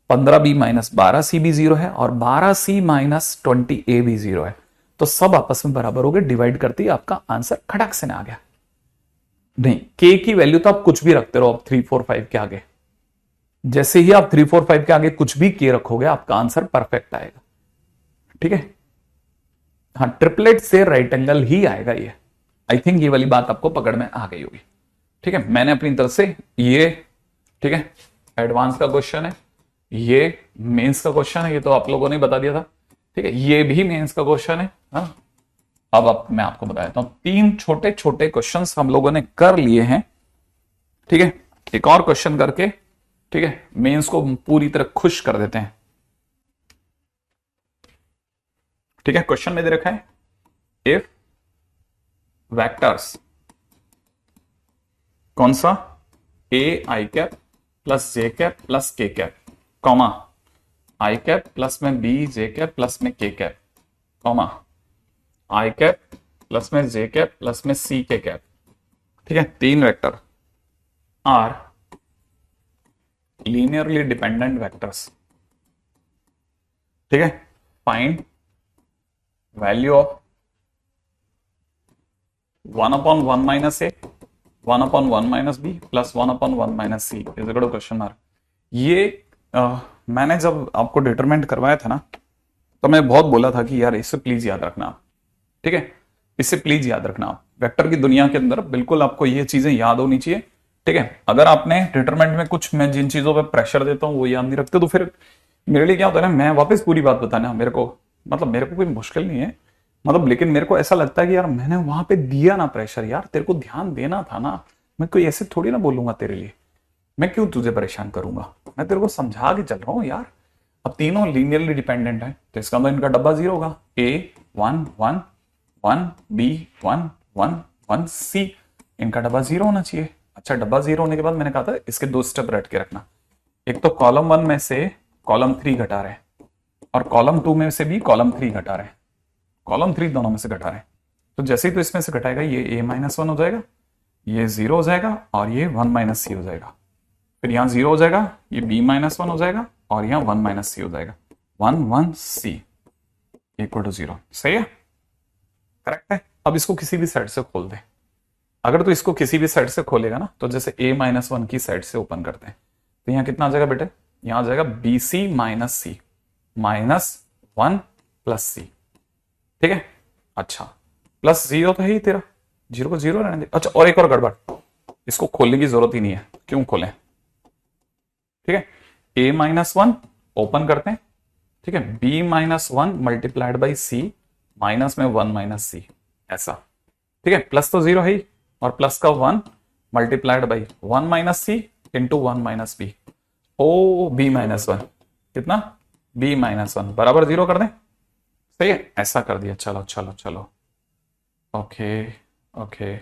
15b माइनस 12c भी जीरो है और 12c माइनस 20a भी जीरो है। तो सब आपस में बराबर हो गए, डिवाइड करते ही आपका आंसर खड़क से आ गया। नहीं, k की वैल्यू तो आप कुछ भी रखते रहो, आप 3, 4, 5 के आगे, जैसे ही आप 3, 4, 5 के आगे कुछ भी k रखोगे आपका आंसर परफेक्ट आएगा। ठीक है, हाँ, ट्रिपलेट से राइट एंगल ही आएगा ये। आई थिंक ये वाली बात आपको पकड़ में आ गई होगी। ठीक है, मैंने अपनी तरफ से ये, ठीक है, एडवांस का क्वेश्चन है, ये मेंस का क्वेश्चन है, ये तो आप लोगों ने बता दिया था। ठीक है, ये भी मेंस का क्वेश्चन है। हाँ, अब मैं आपको बता देता हूं, 3 छोटे छोटे क्वेश्चंस हम लोगों ने कर लिए हैं। ठीक है, एक और क्वेश्चन करके, ठीक है, मेंस को पूरी तरह खुश कर देते हैं। ठीक है, क्वेश्चन में दे रखा है, इफ वेक्टर्स, कौन सा, a i cap plus j cap plus k cap, comma i cap plus में b j कैप प्लस में k cap, comma i cap plus में j कैप प्लस में c k कैप। ठीक है, 3 vector are linearly dependent vectors. ठीक है, find value of 1/1 minus a, 1/1 माइनस b plus 1/1 minus c is equal to question mark. ये मैंने जब आपको डिटरमिनेट करवाया था ना, तो मैं बहुत बोला था कि यार इससे प्लीज याद रखना आप। ठीक है, इससे प्लीज याद रखना आप। वेक्टर की दुनिया के अंदर बिल्कुल आपको ये चीजें याद होनी चाहिए, ठीक है। अगर आपने डिटरमिनेंट में कुछ, मैं जिन चीजों पे प्रेशर देता हूँ वो याद नहीं रखते तो फिर मेरे लिए क्या होता है ना, मैं वापस पूरी बात बताना मेरे को, मतलब मेरे को कोई मुश्किल नहीं है, मतलब लेकिन मेरे को ऐसा लगता है कि यार मैंने वहां पे दिया ना प्रेशर, यार तेरे को ध्यान देना था ना, मैं कोई ऐसे थोड़ी ना बोलूंगा तेरे लिए, मैं क्यों तुझे परेशान करूंगा, मैं तेरे को समझा के चल रहा हूं यार। अब तीनों लीनियरली डिपेंडेंट है तो इसका मतलब इनका डब्बा जीरो होगा, ए 1 1 1, बी 1 1 1, सी इनका डब्बा जीरो होना चाहिए। अच्छा, डब्बा जीरो होने के बाद मैंने कहा था इसके दो स्टेप रट के रखना, एक तो कॉलम 1 में से कॉलम 3 घटा रहे हैं और कॉलम 2 में से भी कॉलम 3 घटा रहे हैं, कॉलम 3 दोनों में से घटा रहे हैं। तो जैसे ही तो इसमें से घटाएगा ये a -1 हो जाएगा, ये 0 हो जाएगा और ये 1 - c हो जाएगा, फिर यहां 0 हो जाएगा, ये b -1 हो जाएगा और यहां 1 - c हो जाएगा, 1 1 c इक्वल टू 0। सही है, करेक्ट है। अब इसको किसी भी साइड से खोल दे, अगर तो इसको किसी भी साइड से खोलेगा ना, तो जैसे a -1 की साइड से ओपन करते हैं तो यहां कितना आ जाएगा बेटे, यहां आ जाएगा bc - c -1 + c, ठीक है। अच्छा, प्लस 0 तो है ही तेरा, 0 को 0 रहने दे। अच्छा, और एक और गड़बड़, इसको खोलने की जरूरत ही नहीं है, क्यों खोलें, ठीक है। a -1 ओपन करते हैं, ठीक है, b -1 multiplied by c minus में 1 - c, ऐसा, ठीक है। प्लस तो 0 है ही और प्लस का 1 multiplied by 1 - c into 1 - b, ओ b -1 कितना, b -1 बराबर 0 कर दें, सही है, ऐसा कर दिया। चलो चलो चलो, ओके ओके,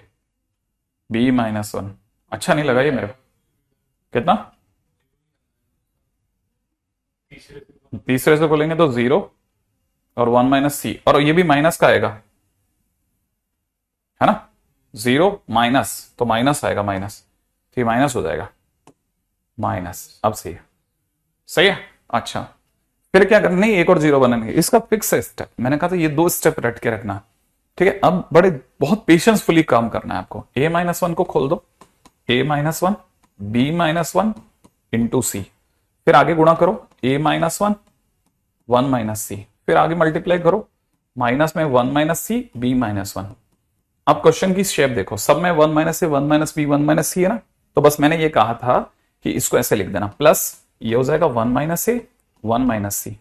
b -1 अच्छा नहीं लगा ये मेरे को, कितना, तीसरे से खोलेंगे तो 0 और 1 - c, और ये भी माइनस का आएगा, है ना, 0 माइनस तो माइनस आएगा, माइनस तो ये माइनस हो जाएगा, माइनस, अब सही है, सही है। अच्छा, फिर क्या करना, नहीं एक और 0 बनाएंगे, इसका फिक्स है स्टेप, मैंने कहा था ये दो स्टेप रट के रखना, ठीक है। अब बड़े बहुत पेशेंसफुली काम करना है आपको, a -1 को खोल दो, a -1 b -1 इंटू सी, फिर आगे गुणा करो, a -1 1 - c, फिर आगे मल्टीप्लाई करो, माइनस में 1 - c b -1। अब क्वेश्चन की शेप देखो, सब में 1 - a 1 - b 1 - c है ना, तो बस मैंने ये कहा था कि इसको ऐसे लिख देना, प्लस ये हो जाएगा 1 - a 1 - c,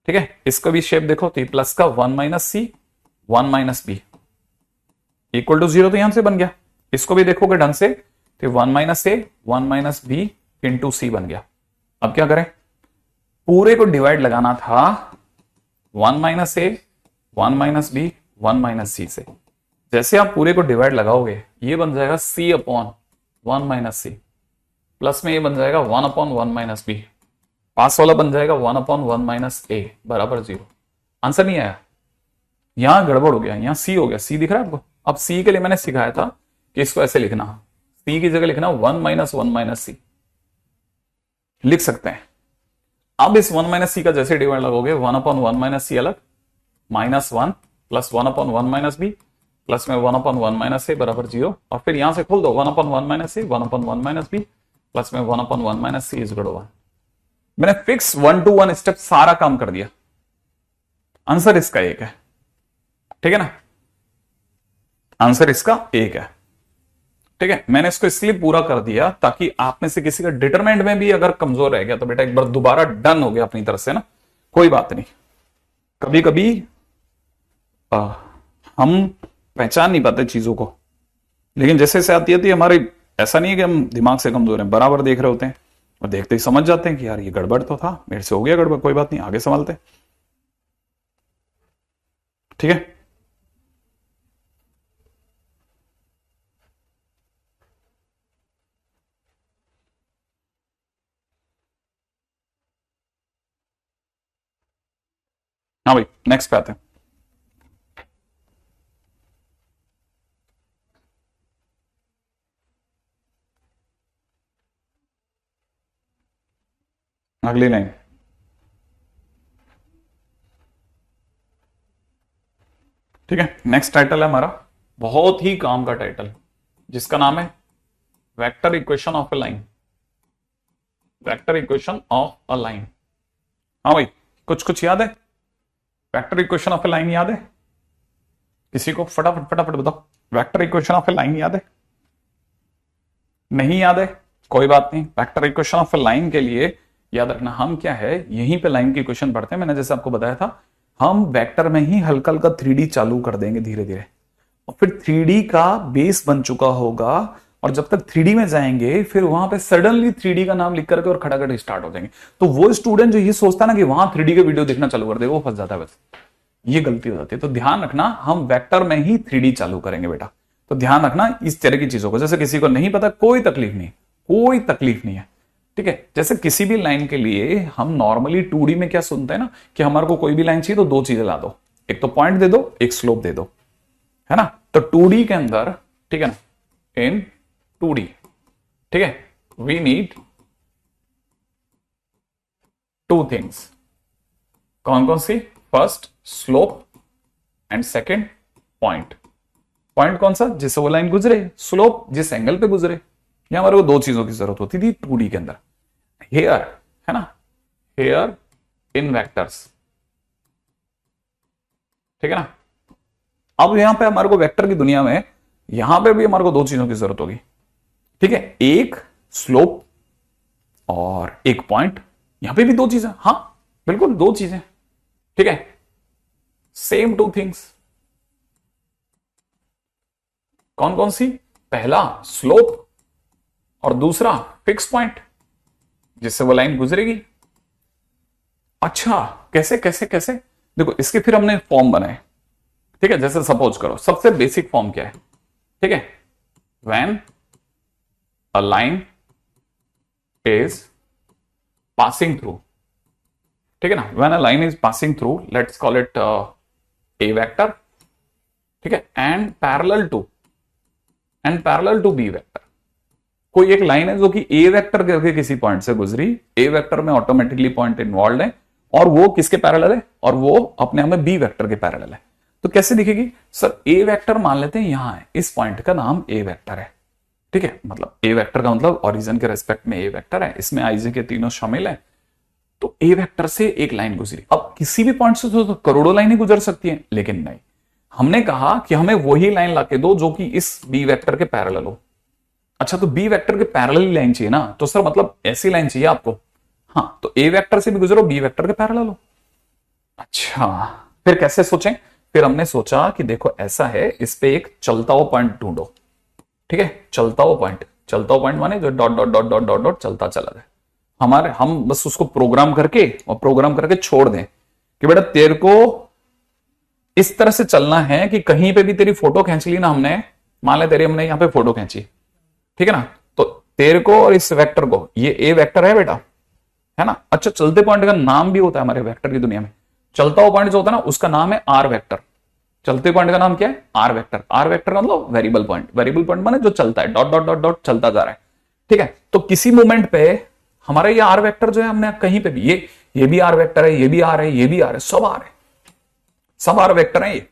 ठीक है। इसका भी शेप देखो, तो ये प्लस का 1 - c 1 - b इक्वल टू 0, तो यहां से बन गया। इसको भी देखोगे ढंग से तो 1 - a 1 - b इंटू सी बन गया। अब क्या करें, पूरे को डिवाइड लगाना था 1 - a 1 - b 1 - c से, जैसे आप पूरे को डिवाइड लगाओगे ये बन जाएगा c अपॉन 1 - c, प्लस में ये बन जाएगा 1 अपॉन 1 - b, पास वाला बन जाएगा 1 अपॉन 1 - a बराबर 0। आंसर नहीं आया, यहां गड़बड़ हो गया, यहां c हो गया, c दिख रहा है आपको। अब c के लिए मैंने सिखाया था कि इसको ऐसे लिखना, c की जगह लिखना 1 - 1 - c लिख सकते हैं। अब इस 1 - c का जैसे डिवाइड लगोगे 1 अपॉन 1 - c अलग, -1 प्लस 1 अपॉन 1 - b प्लस में 1 अपॉन 1 - a बराबर 0, और फिर यहां से खोल दो 1 upon 1 - a 1 upon 1 - b plus में 1 upon 1 - c is equal to 1। मैंने फिक्स 1 to 1 स्टेप सारा काम कर दिया, आंसर इसका एक है, ठीक है ना, आंसर इसका एक है, ठीक है। मैंने इसको इसलिए पूरा कर दिया ताकि आप में से किसी का डिटरमेंट में भी अगर कमजोर रह गया तो बेटा एक बार दोबारा डन हो गया अपनी तरफ से ना, कोई बात नहीं। कभी कभी हम पहचान नहीं पाते चीजों को, लेकिन जैसे जैसे आती है हमारे, ऐसा नहीं है कि हम दिमाग से कमजोर हैं, बराबर देख रहे होते हैं और देखते ही समझ जाते हैं कि यार ये गड़बड़ तो था, मेरे से हो गया गड़बड़, कोई बात नहीं, आगे संभालते, ठीक है। हाँ भाई, नेक्स्ट पे आते हैं। अगली लाइन, ठीक है। नेक्स्ट टाइटल है हमारा बहुत ही काम का टाइटल, जिसका नाम है vector equation of a line, vector equation of a line. हाँ भाई, कुछ कुछ याद है, vector equation of a line याद है, किसी को फटाफट फटाफट बताओ, vector equation of a line याद है? नहीं याद है, कोई बात नहीं। Vector equation of a line के लिए याद रखना हम क्या है, यहीं पे लाइन की इक्वेशन पढ़ते हैं। मैंने जैसे आपको बताया था, हम वेक्टर में ही हल्का हल्का 3D चालू कर देंगे धीरे धीरे, और फिर 3D का बेस बन चुका होगा, और जब तक 3D में जाएंगे फिर वहां पे सडनली 3D का नाम लिख करके और खटाखट स्टार्ट हो जाएंगे। तो वो स्टूडेंट जो ये सोचता है ना कि वहां 3D के वीडियो देखना चालू कर देगा, वो फंस जाता है, बस ये गलती हो जाती है। तो ध्यान रखना, हम वेक्टर में ही 3D चालू करेंगे बेटा। तो ध्यान रखना इस तरह की चीजों को। जैसे किसी को नहीं पता, कोई तकलीफ नहीं, कोई तकलीफ नहीं है, ठीक है। जैसे किसी भी लाइन के लिए हम नॉर्मली 2D में क्या सुनते हैं ना, कि हमारे को कोई भी लाइन चाहिए तो दो चीजें ला दो, एक तो पॉइंट दे दो, एक स्लोप दे दो, है ना। तो 2D के अंदर, ठीक है ना, इन 2D, ठीक है, वी नीड टू थिंग्स। कौन कौन सी? First slope and second point. Point कौन सा? जिससे वो लाइन गुजरे, स्लोप जिस एंगल पे गुजरे। ये हमारे को दो चीजों की जरूरत होती थी 2D के अंदर। हेयर, है ना, हेयर इन वेक्टर्स, ठीक है ना। अब यहां पे हमारे को वेक्टर की दुनिया में यहां पे भी हमारे को दो चीजों की जरूरत होगी, ठीक है। एक स्लोप और एक पॉइंट। यहां पे भी दो चीजें, हाँ बिल्कुल दो चीजें, ठीक है। Same to things. कौन कौन सी? पहला स्लोप और दूसरा फिक्स पॉइंट, जिससे वो लाइन गुजरेगी। अच्छा, कैसे कैसे कैसे? देखो इसके फिर हमने फॉर्म बनाए, ठीक है। जैसे सपोज करो, सबसे बेसिक फॉर्म क्या है, ठीक है, when a line is passing through, ठीक है ना, when a line is passing through, let's call it a vector, ठीक है, and parallel to b vector. कोई एक लाइन है जो कि ए वेक्टर करके किसी पॉइंट से गुजरी, ए वेक्टर में ऑटोमेटिकली पॉइंट इन्वॉल्व है, और वो किसके पैरेलल है, और वो अपने आप में बी वेक्टर के पैरेलल है। तो कैसे दिखेगी? सर ए वेक्टर मान लेते हैं यहां है, इस पॉइंट का नाम ए वेक्टर है, ठीक है। मतलब ए वेक्टर का मतलब ओरिजिन के रेस्पेक्ट में ए वेक्टर है, इसमें आईजे के तीनों शामिल है। तो ए वेक्टर से एक लाइन गुजरी। अब किसी भी पॉइंट से तो करोड़ों लाइनें गुजर सकती हैं, लेकिन नहीं, हमने कहा कि हमें वही लाइन लाके दो जो कि इस बी वेक्टर के पैरेलल हो। अच्छा, तो बी वेक्टर के पैरेलल लाइन चाहिए ना, तो सर मतलब ऐसी लाइन चाहिए आपको। हाँ, तो ए वेक्टर से भी गुजरो, बी वेक्टर के पैरेलल हो। अच्छा, फिर कैसे सोचें? फिर हमने सोचा कि देखो ऐसा है, इस पे एक चलता हुआ पॉइंट ढूंढो, ठीक है। चलता हुआ पॉइंट माने जो dot dot dot dot dot dot चलता चला जाए। हम बस उसको प्रोग्राम करके छोड़ दें कि बेटा तेरे को इस तरह से चलना है कि कहीं पे भी तेरी फोटो खींच ली ना हमने, मान ले तेरी हमने यहां पे फोटो खींची, ठीक है ना, तो तेरे को और इस वेक्टर को, ये ए वेक्टर है बेटा, है ना। अच्छा, चलते पॉइंट का नाम भी होता है हमारे वेक्टर की दुनिया में। चलता हुआ पॉइंट जो होता है ना, उसका नाम है आर वेक्टर। चलते पॉइंट का नाम क्या है? Are vector. आर वेक्टर का मतलब वेरिएबल पॉइंट माने जो चलता है, डॉट डॉट डॉट डॉट चलता जा रहा है, ठीक है। तो किसी मोमेंट पे हमारा ये आर वेक्टर जो है, हमने कहीं पे भी ये भी आर वेक्टर है, ये भी आर है, ये भी आर है, सब आर है, सब आर वेक्टर है। ये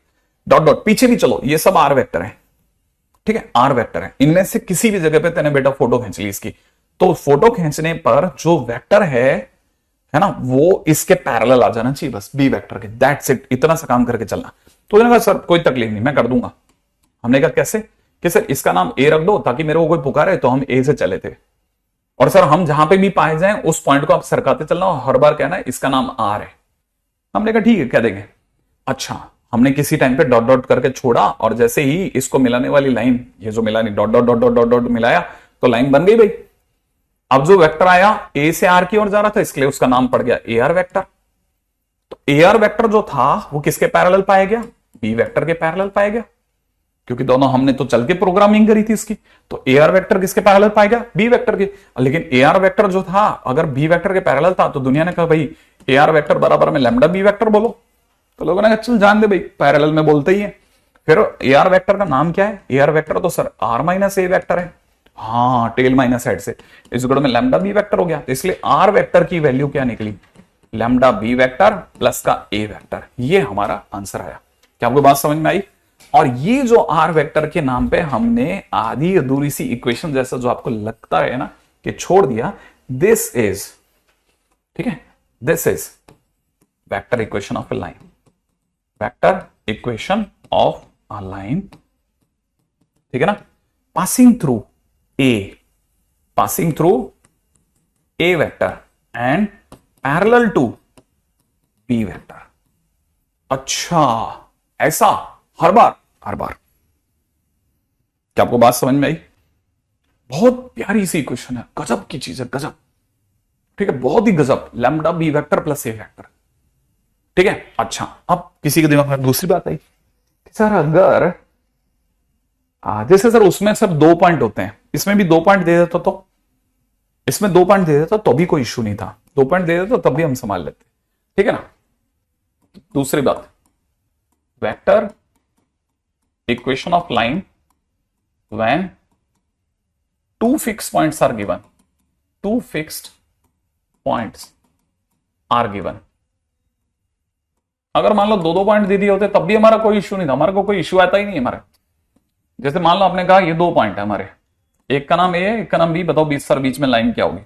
डॉट डॉट पीछे भी चलो, ये सब आर वेक्टर है, ठीक है, आर वेक्टर है। इनमें से किसी भी जगह पे तेने बेटा फोटो खींच ली इसकी, तो फोटो खींचने पर जो वेक्टर है ना, वो इसके पैरेलल आ जाना चाहिए, बस बी वेक्टर के। दैट्स इट, इतना सा काम करके चलना। तो उन्होंने कहा सर कोई तकलीफ नहीं, मैं कर दूंगा। हमने कहा कैसे? कि सर इसका नाम ए रख दो, ताकि मेरे को कोई पुकारे तो हम ए से चले थे, और सर हम जहां पे भी पाए जाएं उस पॉइंट को आप सरकाते चलना, और हर बार कहना है इसका नाम आर है। हमने कहा ठीक है, कह देंगे। अच्छा, हमने किसी टाइम पे डॉट डॉट करके छोड़ा, और जैसे ही इसको मिलाने वाली लाइन, ये जो मिलानी dot dot dot dot dot dot मिलाया, तो लाइन बन गई भाई। अब जो वेक्टर आया ए से आर की ओर जा रहा था, इसलिए उसका नाम पड़ गया ए आर वेक्टर। तो ए आर वेक्टर जो था वो किसके पैरेलल पाया गया? बी वेक्टर के पैरेलल पाया गया, क्योंकि दोनों हमने तो चल के प्रोग्रामिंग करी थी इसकी। तो ए आर वेक्टर किसके पैरेलल पाया गया? बी वेक्टर के। लेकिन ए आर वेक्टर जो था, अगर बी वेक्टर के पैरेलल था, तो दुनिया ने कहा भाई ए आर वेक्टर बराबर में लैम्डा बी वेक्टर बोलो। तो लोगों ने कहा चल जान दे भाई, पैरेलल में बोलते ही है। फिर ए आर वेक्टर का नाम क्या है? ए आर वेक्टर तो sir r minus a vector है, हाँ, टेल माइनस हेड से, इस गुण में लैम्डा बी वेक्टर हो गया। तो इसलिए आर वेक्टर की वैल्यू क्या निकली? लैम्डा बी वेक्टर प्लस का ए वेक्टर। ये हमारा आंसर आया। क्या आपको बात समझ में आई? और ये जो आर वेक्टर के नाम पे हमने आधी अधूरी सी इक्वेशन जैसा जो आपको लगता है ना कि छोड़ दिया, दिस इज, ठीक है, this is vector equation of a line, vector equation of a line, ठीक है ना, passing through a vector and parallel to b vector. अच्छा, ऐसा हर बार क्या आपको बात समझ में आई? बहुत प्यारी सी इक्वेशन है, गजब की चीज है, गजब, ठीक है, बहुत ही गजब। लैम्डा बी वेक्टर प्लस ए वेक्टर, ठीक है। अच्छा, अब किसी के दिमाग में दूसरी बात आई कि सर अगर जैसे सर उसमें सब 2 पॉइंट होते हैं, इसमें भी 2 पॉइंट दे देता तो, इसमें 2 पॉइंट दे देता तो भी कोई इश्यू नहीं था, 2 पॉइंट दे देता तब भी हम संभाल लेते, ठीक है ना। दूसरी बात, vector equation of line when 2 fixed points are given, 2 fixed points are given. अगर मान लो 2 पॉइंट दे दिए होते तब भी हमारा कोई इश्यू नहीं था, हमारे को कोई इश्यू आता ही नहीं हमारा। जैसे मान लो आपने कहा ये 2 पॉइंट है हमारे, एक का नाम ए है, एक का नाम बी, बताओ बीच सर बीच में लाइन क्या होगी?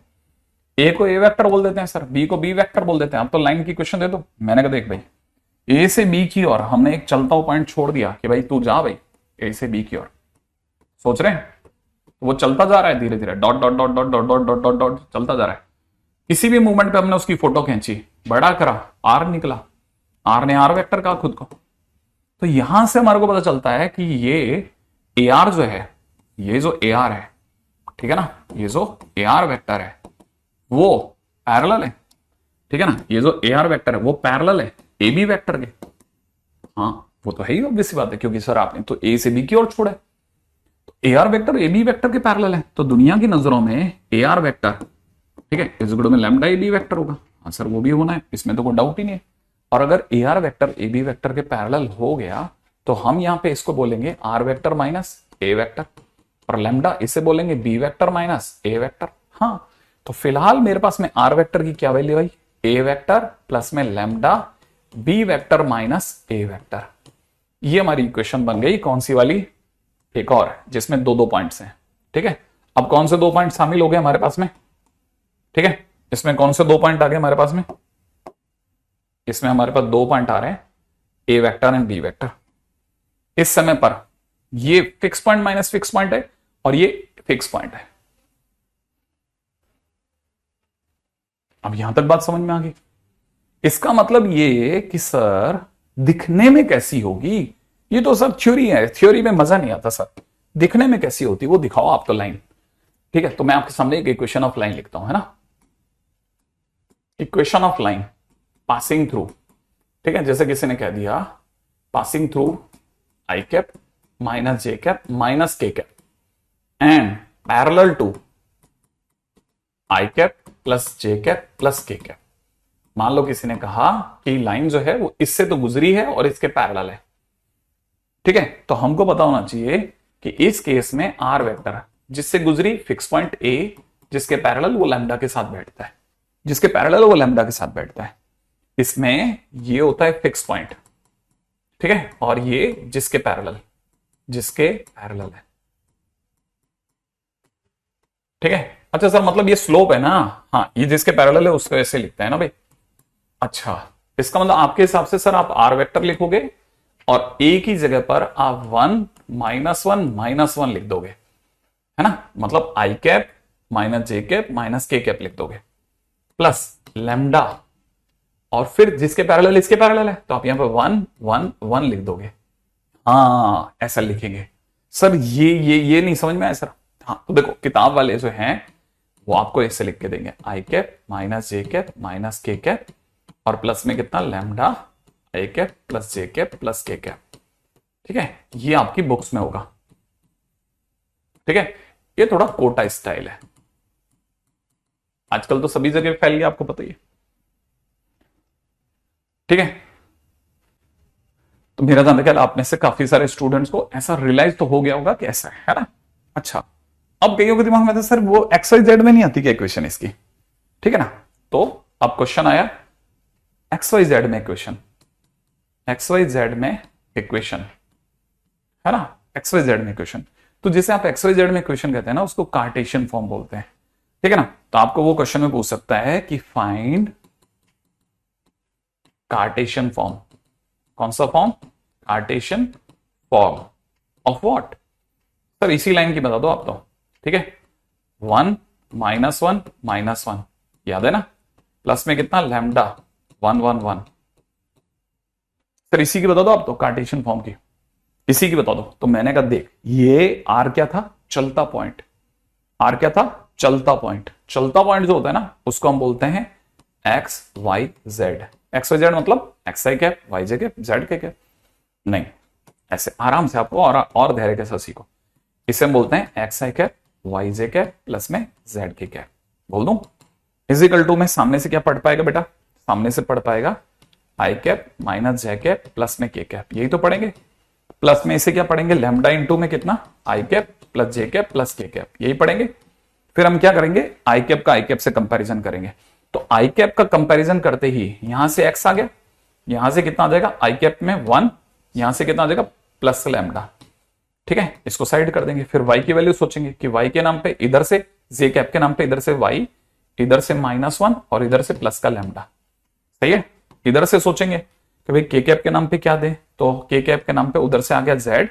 ए को ए वेक्टर बोल देते हैं सर, बी को बी वेक्टर बोल देते हैं। अब तो लाइन की क्वेश्चन दे दो, मैंने कहा देख भाई ए से बी की ओर हमने एक चलता हुआ पॉइंट छोड़ दिया कि भाई तू जा भाई ए से बी की ओर, सोच रहे हैं वो चलता जा रहा है धीरे धीरे, dot dot dot dot dot dot dot dot dot चलता जा रहा है। किसी भी मूवमेंट पे हमने उसकी फोटो खींची, बड़ा करा, आर निकला, आर ने आर वेक्टर कहा खुद को, तो यहां से हमारे को पता चलता है कि ये ए आर जो है, ये जो ए आर है, ठीक है ना, ये जो ए आर वेक्टर है वो पैरेलल है, ठीक है ना, ये जो ए आर वेक्टर है वो पैरेलल है ए बी वेक्टर के। हाँ वो तो है ही, ऑब्वियस बात है, क्योंकि सर आपने तो ए से बी की ओर छोड़ा है, तो a r vector a b vector के पैरेलल है, तो दुनिया की नजरों में ए आर वेक्टर, ठीक है, इस गुण में लैम्डा ए बी वेक्टर होगा। हाँ सर वो भी होना है, इसमें तो कोई डाउट ही नहीं है। और अगर a r vector a b vector के पैरेलल हो गया तो हम यहां पे इसको बोलेंगे r vector minus a vector, और लैम्डा इसे बोलेंगे b vector minus a vector. हाँ, तो फिलहाल मेरे पास में आर वेक्टर की क्या वैल्यू आई, ए वेक्टर प्लस में lambda B vector minus a vector. ये हमारी इक्वेशन बन गई, कौन सी वाली, एक और जिसमें 2 पॉइंट्स हैं, ठीक है। अब कौन से 2 पॉइंट शामिल हो गए हमारे पास में, ठीक है, इसमें कौन से 2 पॉइंट आ गए हमारे पास में, इसमें हमारे पास 2 पॉइंट आ रहे हैं, ए वेक्टर एंड बी वेक्टर। इस समय पर ये fix point minus fix point है और ये फिक्स पॉइंट है। अब यहां तक बात समझ में आ गई। इसका मतलब ये कि सर दिखने में कैसी होगी, ये तो सर थ्योरी है, थ्योरी में मजा नहीं आता सर, दिखने में कैसी होती वो दिखाओ आप तो लाइन, ठीक है। तो मैं आपके सामने एक इक्वेशन ऑफ लाइन लिखता हूं, है ना, equation of line passing through, ठीक है, जैसे किसी ने कह दिया passing through i cap minus j cap minus k cap and parallel to i cap plus J cap plus के कैप। मान लो किसी ने कहा कि लाइन जो है वो इससे तो गुजरी है और इसके पैरेलल है, ठीक है, तो हमको पता होना चाहिए कि इस केस में आर वेक्टर जिससे गुजरी फिक्स पॉइंट ए, जिसके पैरेलल वो लैम्डा के साथ बैठता है, जिसके पैरेलल वो लैम्डा के साथ बैठता है, इसमें ये होता है फिक्स पॉइंट, ठीक है, और ये जिसके पैरेलल है, ठीक है। अच्छा सर मतलब ये स्लोप है ना, हाँ ये जिसके पैरेलल है उसको ऐसे लिखता है ना भाई। अच्छा, इसका मतलब आपके हिसाब से सर आप आर वेक्टर लिखोगे और ए की जगह पर आप 1 -1 -1 लिख दोगे, है ना, मतलब आई cap minus j cap minus k cap लिख दोगे प्लस लैम्डा, और फिर जिसके पैरेलल इसके पैरेलल है तो आप यहां पर 1 1 1 लिख दोगे। हाँ ऐसा लिखेंगे सर, ये नहीं समझ में आया सर। हाँ तो देखो किताब वाले जो हैं वो आपको ऐसे लिख के देंगे आई cap minus j cap minus k cap और प्लस में कितना लैम्डा आई कैप प्लस जे कैप प्लस के कैप, ठीक है, ये आपकी बुक्स में होगा, ठीक है। ये थोड़ा कोटा स्टाइल है, आजकल तो सभी जगह फैल गया, आपको पता ही है, ठीक है। तो मेरा जानने ख्याल आप में से काफी सारे स्टूडेंट्स को ऐसा रियलाइज तो हो गया होगा कि ऐसा है ना। अच्छा, अब कईयों के दिमाग में था सर वो एक्स वाई जेड में नहीं आती क्या इक्वेशन इसकी, ठीक है ना, तो अब क्वेश्चन आया एक्स वाई जेड में इक्वेशन, एक्स वाई जेड में इक्वेशन, है ना, एक्स वाई जेड में इक्वेशन। तो जैसे आप एक्स वाई जेड में इक्वेशन कहते हैं ना, उसको कार्टेशियन फॉर्म बोलते हैं, ठीक है ना। तो आपको वो क्वेश्चन में पूछ सकता है कि फाइंड कार्टेशियन फॉर्म, कौन सा form, Cartesian form of what? Sir इसी लाइन की बता दो आप तो, ठीक है। 1 -1 याद है ना, प्लस में कितना लैम्डा 1 1 1। सर इसी की बता दो आप तो, कार्टेशियन फॉर्म की इसी की बता दो। तो मैंने कहा देख, ये आर क्या था, चलता पॉइंट। आर क्या था, चलता पॉइंट। चलता पॉइंट जो होता है ना, उसको हम बोलते हैं x y z. X y z मतलब x i cap, y j cap, z k cap. नहीं, ऐसे आराम से आपको और धैर्य के साथ सीखो। इसे हम बोलते हैं x i cap, y j cap plus में जेड के कैप। बोल दूं इजिकल टू में सामने से क्या पढ़ पाएगा बेटा, सामने से पढ़ पाएगा आई cap minus j cap plus में के कैप, यही तो पढ़ेंगे। प्लस में इसे क्या पढ़ेंगे, लैम्डा इंटू में कितना आई कैप प्लस जे कैप प्लस के कैप, यही पढ़ेंगे। फिर हम क्या करेंगे, आई कैप का आई कैप से कंपैरिजन करेंगे। तो आई कैप का कंपैरिजन करते ही यहां से एक्स आ गया, यहां से कितना आ जाएगा आई कैप में 1, यहां से कितना आ जाएगा प्लस लैम्डा, ठीक है। इसको साइड कर देंगे। फिर y की वैल्यू सोचेंगे कि y के नाम पे इधर से जे कैप के नाम पे इधर से y, इधर से -1 और इधर से प्लस का लैम्डा, सही है। इधर से सोचेंगे कि भाई के कैप के नाम पे क्या दे, तो के कैप के नाम पे उधर से आ गया z,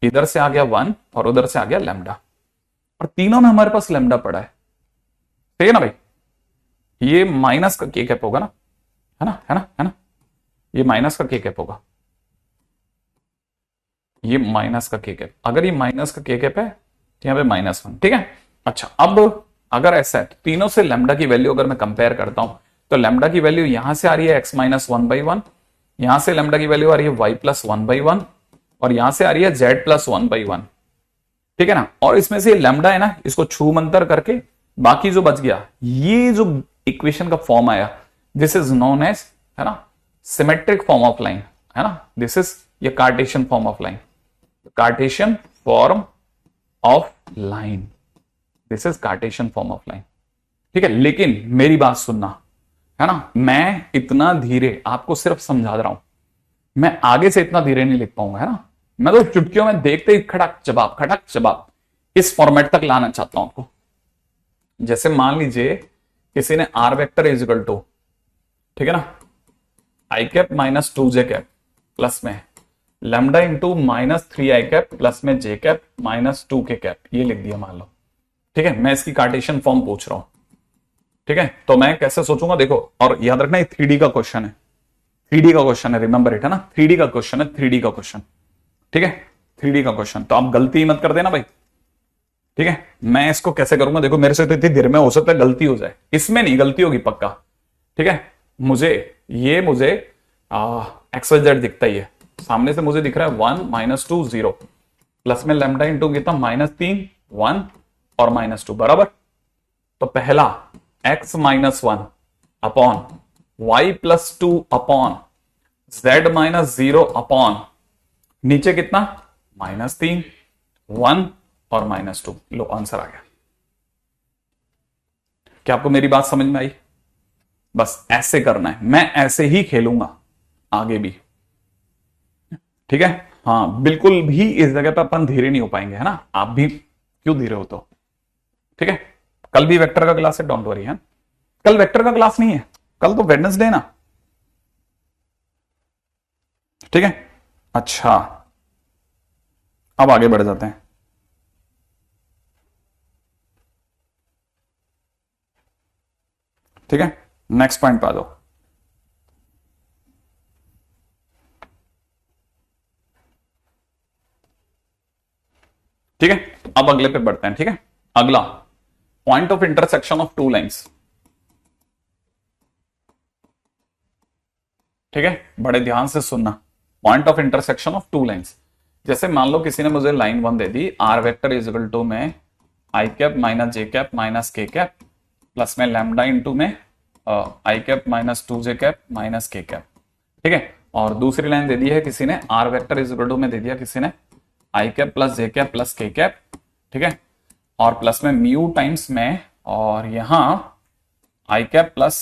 इधर से आ गया 1 और उधर से आ गया लैम्डा, और तीनों में हमारे पास लैम्डा पड़ा है, सही है ना भाई। ये माइनस का के कैप होगा ना, है ना, है ना, है ना, ये माइनस का के कैप होगा, ये माइनस का के कैप। अगर ये माइनस का के कैप है तो यहां पे -1, ठीक है। अच्छा, अब अगर ऐसा है तो तीनों से लैम्डा की वैल्यू अगर मैं कंपेयर करता हूं, तो लैम्डा की वैल्यू यहां से आ रही है x - 1/1, यहां से लैम्डा की वैल्यू आ रही है y + 1/1 और यहां से आ रही है z + 1/1, ठीक है ना। और इसमें से लैम्डा है ना, इसको छू मंतर करके बाकी जो बच गया, ये जो इक्वेशन का फॉर्म आया, दिस इज नोन एज, है ना, सिमेट्रिक फॉर्म ऑफ लाइन, है ना। दिस इज ये Cartesian form of line, Cartesian form of line, this is Cartesian form of line, ठीक है। लेकिन मेरी बात सुनना, है ना, मैं इतना धीरे आपको सिर्फ समझा रहा हूं, मैं आगे से इतना धीरे नहीं लिख पाऊंगा, है ना। मैं तो चुटकियों में देखते ही खटक जवाब इस फॉर्मेट तक लाना चाहता हूं आपको। जैसे मान लीजिए किसी ने r vector is equal to, ठीक है ना, i cap -2 j cap plus में lambda into -3 i cap plus में जे कैप -2 के कैप, ये लिख दिया मान लो, ठीक है। मैं इसकी कार्टेशियन फॉर्म पूछ रहा हूं, ठीक है। तो मैं कैसे सोचूंगा, देखो, और याद रखना ये 3D का क्वेश्चन है, 3D का क्वेश्चन है, रिमेंबर इट, है ना, 3D का क्वेश्चन है, 3D का क्वेश्चन, ठीक है, 3D का क्वेश्चन। तो आप गलती मत कर देना भाई, ठीक है। मैं इसको कैसे करूंगा, देखो मेरे से तो इतनी देर में हो सकता है गलती हो जाए, इसमें नहीं गलती होगी पक्का, ठीक है। मुझे एक्स वाई जेड दिखता ही है, सामने से मुझे दिख रहा है 1 -2 0 प्लस में लैम्डा इंटू कितना -3 1 और -2 बराबर। तो पहला x -1 upon y + 2 upon z -0 upon नीचे कितना -3 1 और -2, लो आंसर आ गया। क्या आपको मेरी बात समझ में आई? बस ऐसे करना है, मैं ऐसे ही खेलूंगा आगे भी, ठीक है। हाँ, बिल्कुल भी इस जगह पे अपन धीरे नहीं हो पाएंगे, है ना। आप भी क्यों धीरे हो तो, ठीक है। कल भी वेक्टर का क्लास है, डोंट वरी, है। कल वेक्टर का क्लास नहीं है, कल तो वेडनेसडे ना, ठीक है। अच्छा, अब आगे बढ़ जाते हैं, ठीक है। नेक्स्ट पॉइंट पे आ जाओ। ठीक है, अब अगले पे बढ़ते हैं, ठीक है। अगला point of intersection of two lines, ठीक है, बड़े ध्यान से सुनना। Point of intersection of two lines, जैसे मान लो किसी ने मुझे लाइन 1 दे दी, r vector is equal to में i cap minus j cap minus k cap plus में लैम्डा इंटू में i cap -2 j cap minus k cap, ठीक है। और दूसरी लाइन दे दी है किसी ने, r vector is equal to में दे दिया किसी ने i cap plus J cap plus के कैप, ठीक है, और प्लस में म्यू टाइम्स में, और यहां आई cap plus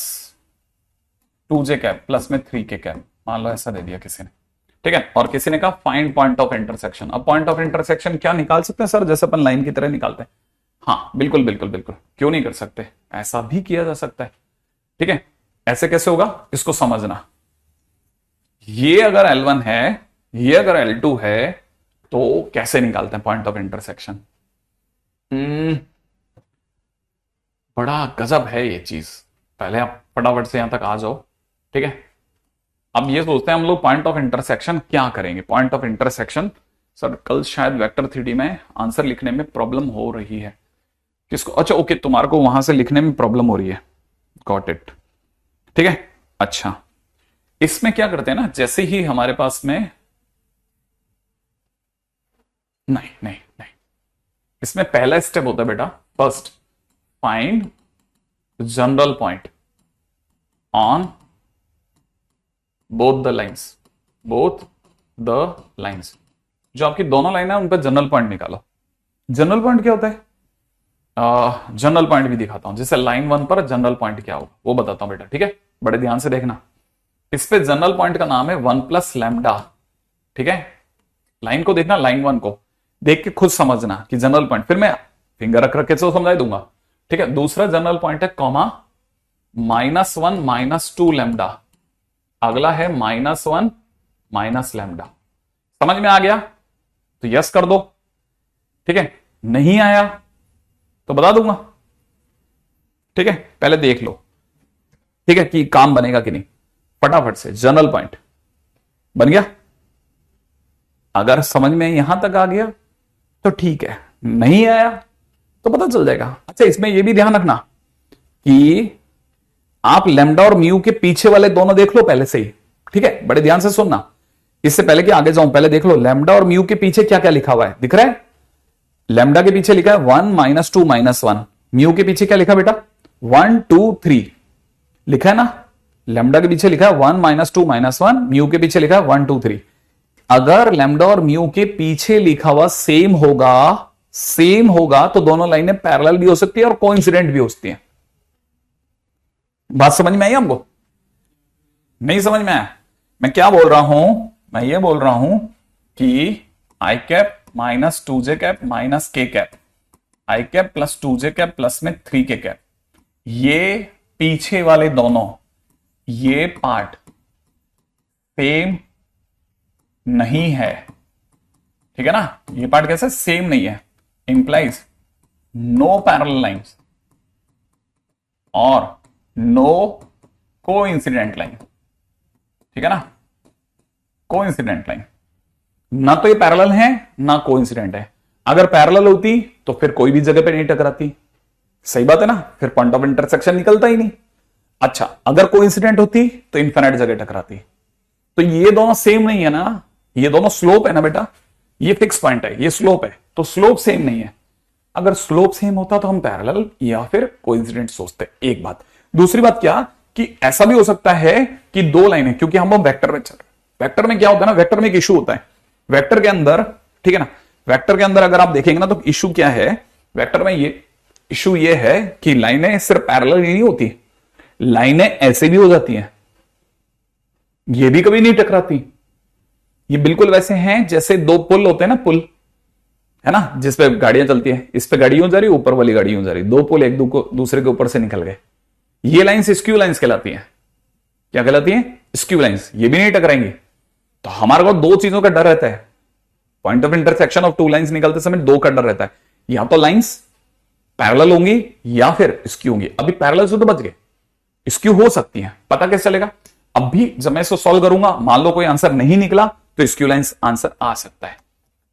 2 j cap plus में 3 के कैप, मान लो ऐसा दे दिया किसी ने, ठीक है। और किसी ने कहा फाइंड पॉइंट ऑफ इंटरसेक्शन। अब पॉइंट ऑफ इंटरसेक्शन क्या निकाल सकते हैं सर, जैसे अपन लाइन की तरह निकालते हैं? हाँ, बिल्कुल बिल्कुल बिल्कुल, क्यों नहीं कर सकते, ऐसा भी किया जा सकता है, ठीक है। ऐसे कैसे होगा इसको समझना, ये अगर L1 है, ये अगर L2 है, तो कैसे निकालते हैं पॉइंट ऑफ इंटरसेक्शन? बड़ा गजब है ये चीज। पहले आप फटाफट से यहां तक आ जाओ, ठीक है। अब ये सोचते हैं हम लोग पॉइंट ऑफ इंटरसेक्शन क्या करेंगे। पॉइंट ऑफ इंटरसेक्शन सर कल शायद वेक्टर थ्री में आंसर लिखने में प्रॉब्लम हो रही है। किसको? अच्छा ओके, तुम्हारे को वहां से लिखने में प्रॉब्लम हो रही है, गॉट इट, ठीक है। अच्छा, इसमें क्या करते हैं ना, जैसे ही हमारे पास में नहीं नहीं नहीं, इसमें पहला स्टेप होता है बेटा, first find general point on both the lines, both the lines. जो आपकी दोनों लाइन है उन पर जनरल पॉइंट निकालो। जनरल पॉइंट क्या होता है? जनरल पॉइंट भी दिखाता हूं, जैसे लाइन 1 पर जनरल पॉइंट क्या होगा वो बताता हूं बेटा, ठीक है। बड़े ध्यान से देखना, इस पे जनरल पॉइंट का नाम है 1 प्लस लैम्डा, ठीक है। लाइन को देखना, लाइन 1 को देख के खुद समझना कि जनरल पॉइंट, फिर मैं फिंगर रख रख के तो समझा दूंगा, ठीक है। दूसरा जनरल पॉइंट है कॉमा -1 -2 लैम्डा, अगला है -1 माइनस लैम्डा। समझ में आ गया तो यस कर दो, ठीक है। नहीं आया तो बता दूंगा, ठीक है। पहले देख लो, ठीक है, कि काम बनेगा कि नहीं। फटाफट से जनरल पॉइंट बन गया। अगर समझ में यहां तक आ गया तो ठीक है, नहीं आया तो पता चल जाएगा। अच्छा, इसमें यह भी ध्यान रखना कि आप लैम्डा और म्यू के पीछे वाले दोनों देख लो पहले से ही, ठीक है। बड़े ध्यान से सुनना, इससे पहले कि आगे जाऊं पहले देख लो लैम्डा और म्यू के पीछे क्या क्या लिखा हुआ है, दिख रहा है? लैम्डा के पीछे लिखा है 1 -2 -1, म्यू के पीछे क्या लिखा बेटा? 1 2 3 लिखा है ना। लैम्डा के पीछे लिखा है 1 -2 -1, म्यू के पीछे लिखा है 1 2 3। अगर लैम्डा और म्यू के पीछे लिखा हुआ सेम होगा तो दोनों लाइनें पैरेलल भी हो सकती है और कोइंसिडेंट भी हो सकती है। बात समझ में आई आपको? नहीं समझ में आया? मैं क्या बोल रहा हूं, मैं ये बोल रहा हूं कि i cap minus 2j cap minus k cap, i cap plus 2j cap plus में 3k कैप, ये पीछे वाले दोनों, ये पार्ट सेम नहीं है, ठीक है ना। ये पार्ट कैसे सेम नहीं है? इंप्लाइज नो पैरेलल लाइंस और नो कोइंसिडेंट लाइन, ठीक है ना। कोइंसिडेंट लाइन, ना तो ये पैरेलल है ना कोइंसिडेंट है। अगर पैरेलल होती तो फिर कोई भी जगह पे नहीं टकराती, सही बात है ना, फिर पॉइंट ऑफ इंटरसेक्शन निकलता ही नहीं। अच्छा, अगर कोइंसिडेंट होती तो इनफिनिट जगह टकराती। तो ये दोनों सेम नहीं है ना, ये दोनों स्लोप है ना बेटा, ये फिक्स पॉइंट है, ये स्लोप है, तो स्लोप सेम नहीं है। अगर स्लोप सेम होता तो हम पैरेलल या फिर कोइंसिडेंट सोचते, एक बात। दूसरी बात क्या कि ऐसा भी हो सकता है कि दो लाइनें, क्योंकि हम वेक्टर में चल रहे, वेक्टर में क्या होता है ना, वेक्टर में एक इशू होता है वेक्टर के अंदर, ठीक है ना। वेक्टर के अंदर अगर आप देखेंगे ना तो इशू क्या है वेक्टर में, ये इशू ये है कि लाइनें सिर्फ पैरेलल ही नहीं होती, लाइनें ऐसे भी हो जाती हैं, ये भी कभी नहीं टकराती। ये बिल्कुल वैसे हैं जैसे दो पुल होते हैं ना, पुल है ना, जिसपे गाड़ियां चलती हैं, इस पे गाड़ी हो जा रही, ऊपर वाली गाड़ी हो जा रही, दो पुल एक दूसरे के ऊपर से निकल गए, ये लाइंस स्क्यू लाइंस कहलाती हैं। क्या कहलाती हैं? Skew lines. ये भी नहीं टकराएंगी। तो हमारे को दो चीजों का डर रहता है, point of intersection of two lines निकलते समय दो का डर रहता है, या तो लाइंस पैरेलल होंगी या फिर स्क्यू होंगी। अभी पैरेलल से तो बच गए, स्क्यू हो सकती है, पता कैसे चलेगा? अब भी जब मैं इसको सॉल्व करूंगा, मान लो कोई आंसर नहीं निकला तो स्क्यू लाइंस आंसर आ सकता है।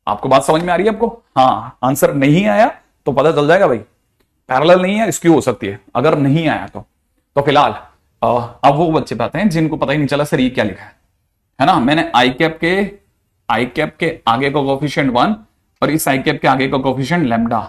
आपको बात समझ में आ रही है आपको? हाँ, आंसर नहीं आया तो पता चल जाएगा भाई पैरेलल नहीं है, स्क्यू हो सकती है। अगर नहीं आया तो फिलहाल अब वो बच्चे पाते हैं जिनको पता ही नहीं चला सर ये क्या लिखा है ना। मैंने आई कैप के आगे का कोफिशिएंट 1 और इस आई कैप के आगे का कोफिशिएंट लैम्डा,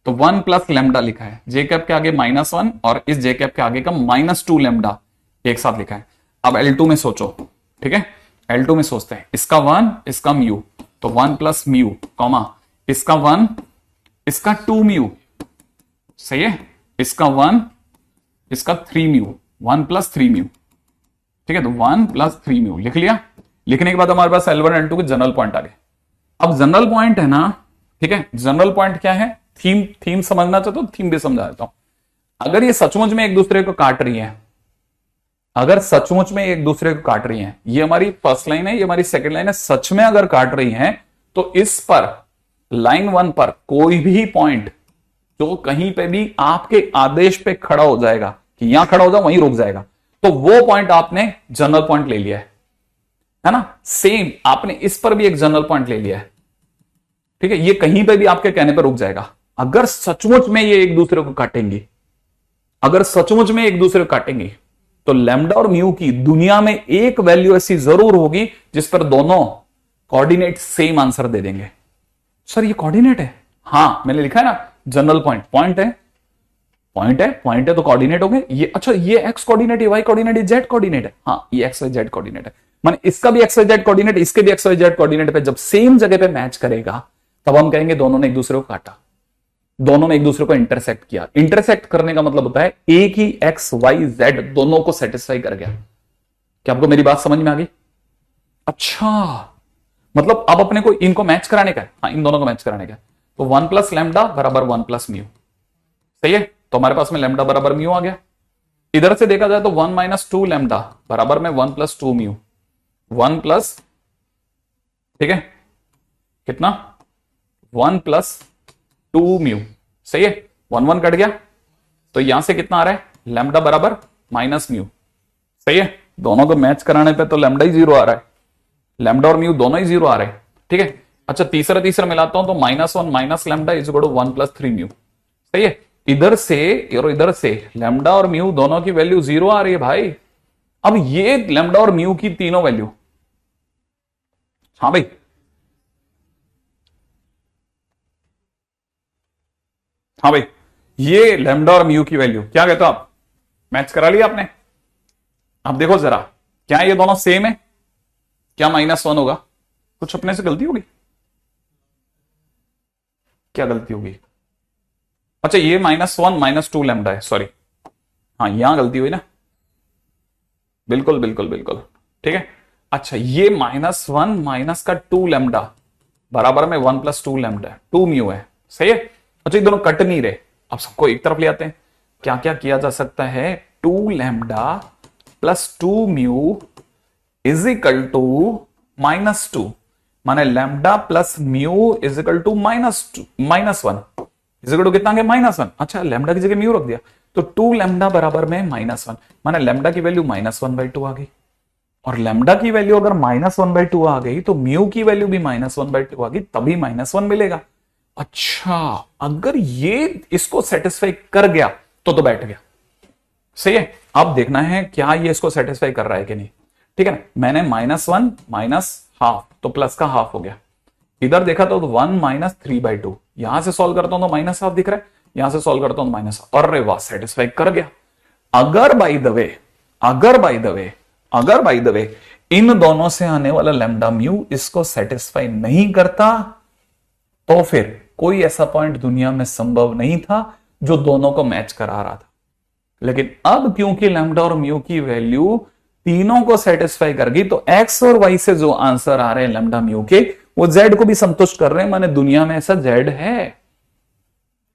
तो 1 प्लस लैम्डा लिखा है। जे कैप के आगे -1 और इस जे कैप के आगे का -2 लैम्डा एक साथ लिखा है। अब L2 में सोचो, ठीक है, L2 में सोचते हैं, इसका 1 इसका म्यू, तो 1 प्लस म्यू कॉमा इसका 1 इसका 2 म्यू, सही है, इसका 1 इसका 3 म्यू, 1 प्लस 3 म्यू, ठीक है। तो 1 प्लस 3 म्यू लिख लिया। लिखने के बाद हमारे पास L1 L2 के जनरल पॉइंट आ गए। अब जनरल पॉइंट है ना, ठीक है, जनरल पॉइंट क्या है? थीम समझना चाहते हो, थीम भी समझा देता हूं। अगर ये सचमुच में एक दूसरे को काट रही है, अगर सचमुच में एक दूसरे को काट रही हैं, ये हमारी फर्स्ट लाइन है, ये हमारी सेकंड लाइन है, सच में अगर काट रही हैं तो इस पर लाइन 1 पर कोई भी पॉइंट जो कहीं पे भी आपके आदेश पे खड़ा हो जाएगा कि यहां खड़ा हो जाओ वहीं रुक जाएगा, तो वो पॉइंट आपने जनरल पॉइंट ले लिया है ना। सेम आपने इस पर भी एक जनरल पॉइंट ले लिया है, ठीक है। ये कहीं पे भी आपके कहने पर रुक जाएगा। अगर सचमुच में ये एक दूसरे को काटेंगे, अगर सचमुच में एक दूसरे को काटेंगे, तो लैम्डा और म्यू की दुनिया में एक वैल्यू ऐसी जरूर होगी जिस पर दोनों कोऑर्डिनेट सेम आंसर दे देंगे। सर ये कोऑर्डिनेट है? हां, मैंने लिखा है ना जनरल पॉइंट, पॉइंट है, पॉइंट है, पॉइंट है तो कोऑर्डिनेट हो गए ये। अच्छा ये एक्स कोऑर्डिनेट, ये वाई कोऑर्डिनेट, ये जेड कोऑर्डिनेट है। हां ये एक्स वाई जेड कोऑर्डिनेट है, माने इसका भी एक्स वाई जेड कोऑर्डिनेट, इसके भी एक्स वाई जेड कोऑर्डिनेट पे जब सेम जगह पे मैच करेगा तब हम कहेंगे दोनों ने एक दूसरे को काटा, दोनों ने एक दूसरे को इंटरसेक्ट किया। इंटरसेक्ट करने का मतलब होता है एक ही एक्स वाई जेड दोनों को सेटिस्फाई कर गया। क्या आपको मेरी बात समझ में आ गई? अच्छा मतलब अब अपने को इनको मैच कराने का है। हाँ इन दोनों को मैच कराने का है। तो 1 प्लस लैम्डा बराबर 1 प्लस म्यू, सही है। तो हमारे पास में लैम्डा बराबर म्यू आ गया। इधर से देखा जाए तो 1 माइनस 2 लैम्डा बराबर में 1 प्लस 2 म्यू, 1 प्लस, ठीक है कितना, 1 प्लस 2 म्यू, सही है। 1 1 कट गया तो यहां से कितना आ रहा है, लैम्डा बराबर माइनस म्यू, सही है। दोनों को मैच कराने पे तो लैम्डा ही 0 आ रहा है, लैम्डा और म्यू दोनों ही 0 आ रहे हैं, ठीक है। अच्छा तीसरा मिलाता हूं तो -1 minus lambda is equal to 1 plus 3 mu, सही है। इधर से और इधर से लैम्डा और म्यू दोनों की वैल्यू 0 आ रही है भाई। अब ये लैम्डा और म्यू की तीनों वैल्यू, हाँ भाई हाँ भाई, ये लैम्डा और म्यू की वैल्यू क्या कहते हो आप, मैच करा लिया आपने। अब देखो जरा क्या ये दोनों सेम है, क्या -1 होगा, कुछ अपने से गलती होगी, क्या गलती होगी। अच्छा ये -1 माइनस 2 लैम्डा है, सॉरी हाँ यहां गलती हुई ना, बिल्कुल बिल्कुल बिल्कुल ठीक है। अच्छा ये -1 माइनस का 2 लैम्डा बराबर में 1 प्लस 2 लैम्डा, 2 म्यू है, सही है। अच्छा ये दोनों कट नहीं रहे, अब सबको एक तरफ ले आते हैं। क्या क्या किया जा सकता है, 2 lambda plus 2 mu is equal to -2, माने lambda plus mu is equal to -1 is equal to कितना गया -1। अच्छा लैम्डा की जगह म्यू रख दिया तो 2 लैम्डा बराबर में -1, माने लैम्डा की वैल्यू -1/2 आ गई। और लैम्डा की वैल्यू अगर -1/2 आ गई तो म्यू की वैल्यू भी -1/2 आ गई, तभी -1 मिलेगा। अच्छा अगर ये इसको सेटिस्फाई कर गया तो बैठ गया, सही है। अब देखना है क्या ये इसको सेटिस्फाई कर रहा है कि नहीं, ठीक है ना। मैंने -1 माइनस हाफ तो प्लस का हाफ हो गया, इधर देखा तो 1 माइनस 3/2, यहां से सॉल्व करता हूं तो -हाफ दिख रहा है, यहां से सॉल्व करता हूं तो -हाफ, अरे वाह सेटिस्फाई कर गया। अगर बाय द वे इन दोनों से आने वाला लैम्डा म्यू इसको सेटिस्फाई नहीं करता तो फिर कोई ऐसा पॉइंट दुनिया में संभव नहीं था जो दोनों को मैच करा रहा था। लेकिन अब क्योंकि लैम्डा और म्यू की वैल्यू तीनों को सेटिस्फाई कर गई तो एक्स और वाई से जो आंसर आ रहे हैं लैम्डा म्यू के वो जेड को भी संतुष्ट कर रहे हैं, माने दुनिया में ऐसा जेड है,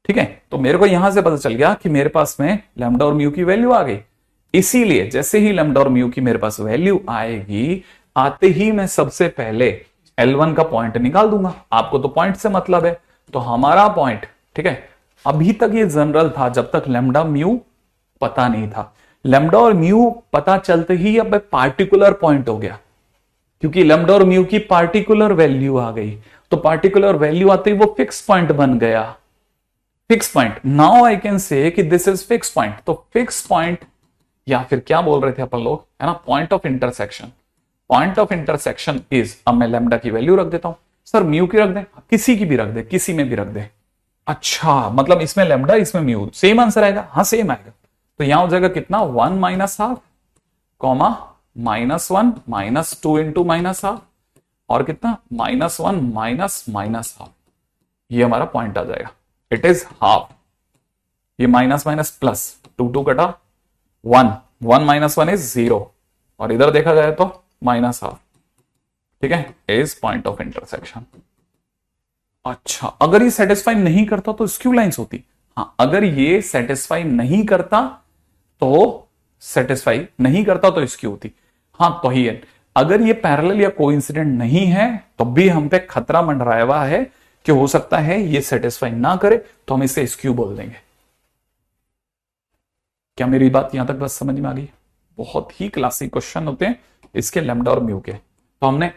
ठीक है। तो मेरे को यहां से पता चल गया कि मेरे पास में लैम्डा और म्यू की वैल्यू आ गई। इसीलिए जैसे ही लैम्डा और म्यू की मेरे पास वैल्यू आएगी, आते ही मैं सबसे पहले L1 का पॉइंट निकाल दूंगा। आपको तो पॉइंट से मतलब है, तो हमारा पॉइंट, ठीक है, अभी तक ये जनरल था जब तक लैम्डा म्यू पता नहीं था। लैम्डा और म्यू पता चलते ही अब पार्टिकुलर पॉइंट हो गया, क्योंकि लैम्डा और म्यू की पार्टिकुलर वैल्यू आ गई, तो पार्टिकुलर वैल्यू आते ही वो फिक्स पॉइंट बन गया। Fix point, now I can say कि दिस इज फिक्स पॉइंट। तो फिक्स पॉइंट या फिर क्या बोल रहे थे अपन लोग, है ना, point of intersection. Point of intersection is, अब मैं लैम्डा की वैल्यू रख देता हूं, सर म्यू की रख दे, किसी की भी रख दे, किसी में भी रख दे। अच्छा मतलब इसमें लैम्डा इसमें म्यू, सेम आंसर आएगा, हाँ सेम आएगा। तो यहां हो जाएगा कितना, 1 minus half comma -1 -2 into -half और कितना -1 माइनस हाफ, ये हमारा पॉइंट आ जाएगा। इट इज हाफ, ये माइनस माइनस प्लस, 2 कटा 1 -1 इज 0 और इधर देखा जाए तो -हाफ, ठीक है, इज पॉइंट ऑफ इंटरसेक्शन। अच्छा अगर ये सेटिस्फाई नहीं करता तो स्क्यू लाइंस होती, हाँ अगर ये सेटिस्फाई नहीं करता तो स्क्यू होती, हाँ तो ही है। अगर ये पैरेलल या कोइंसिडेंट नहीं है तो भी हम पे खतरा मंडराया हुआ है कि हो सकता है ये सेटिस्फाई ना करे, तो हम इसे स्क्यू बोल देंगे। क्या मेरी बात यहां तक बस समझ में आ गई? बहुत ही क्लासिक क्वेश्चन होते हैं इसके लैम्डा और म्यू के। तो हमने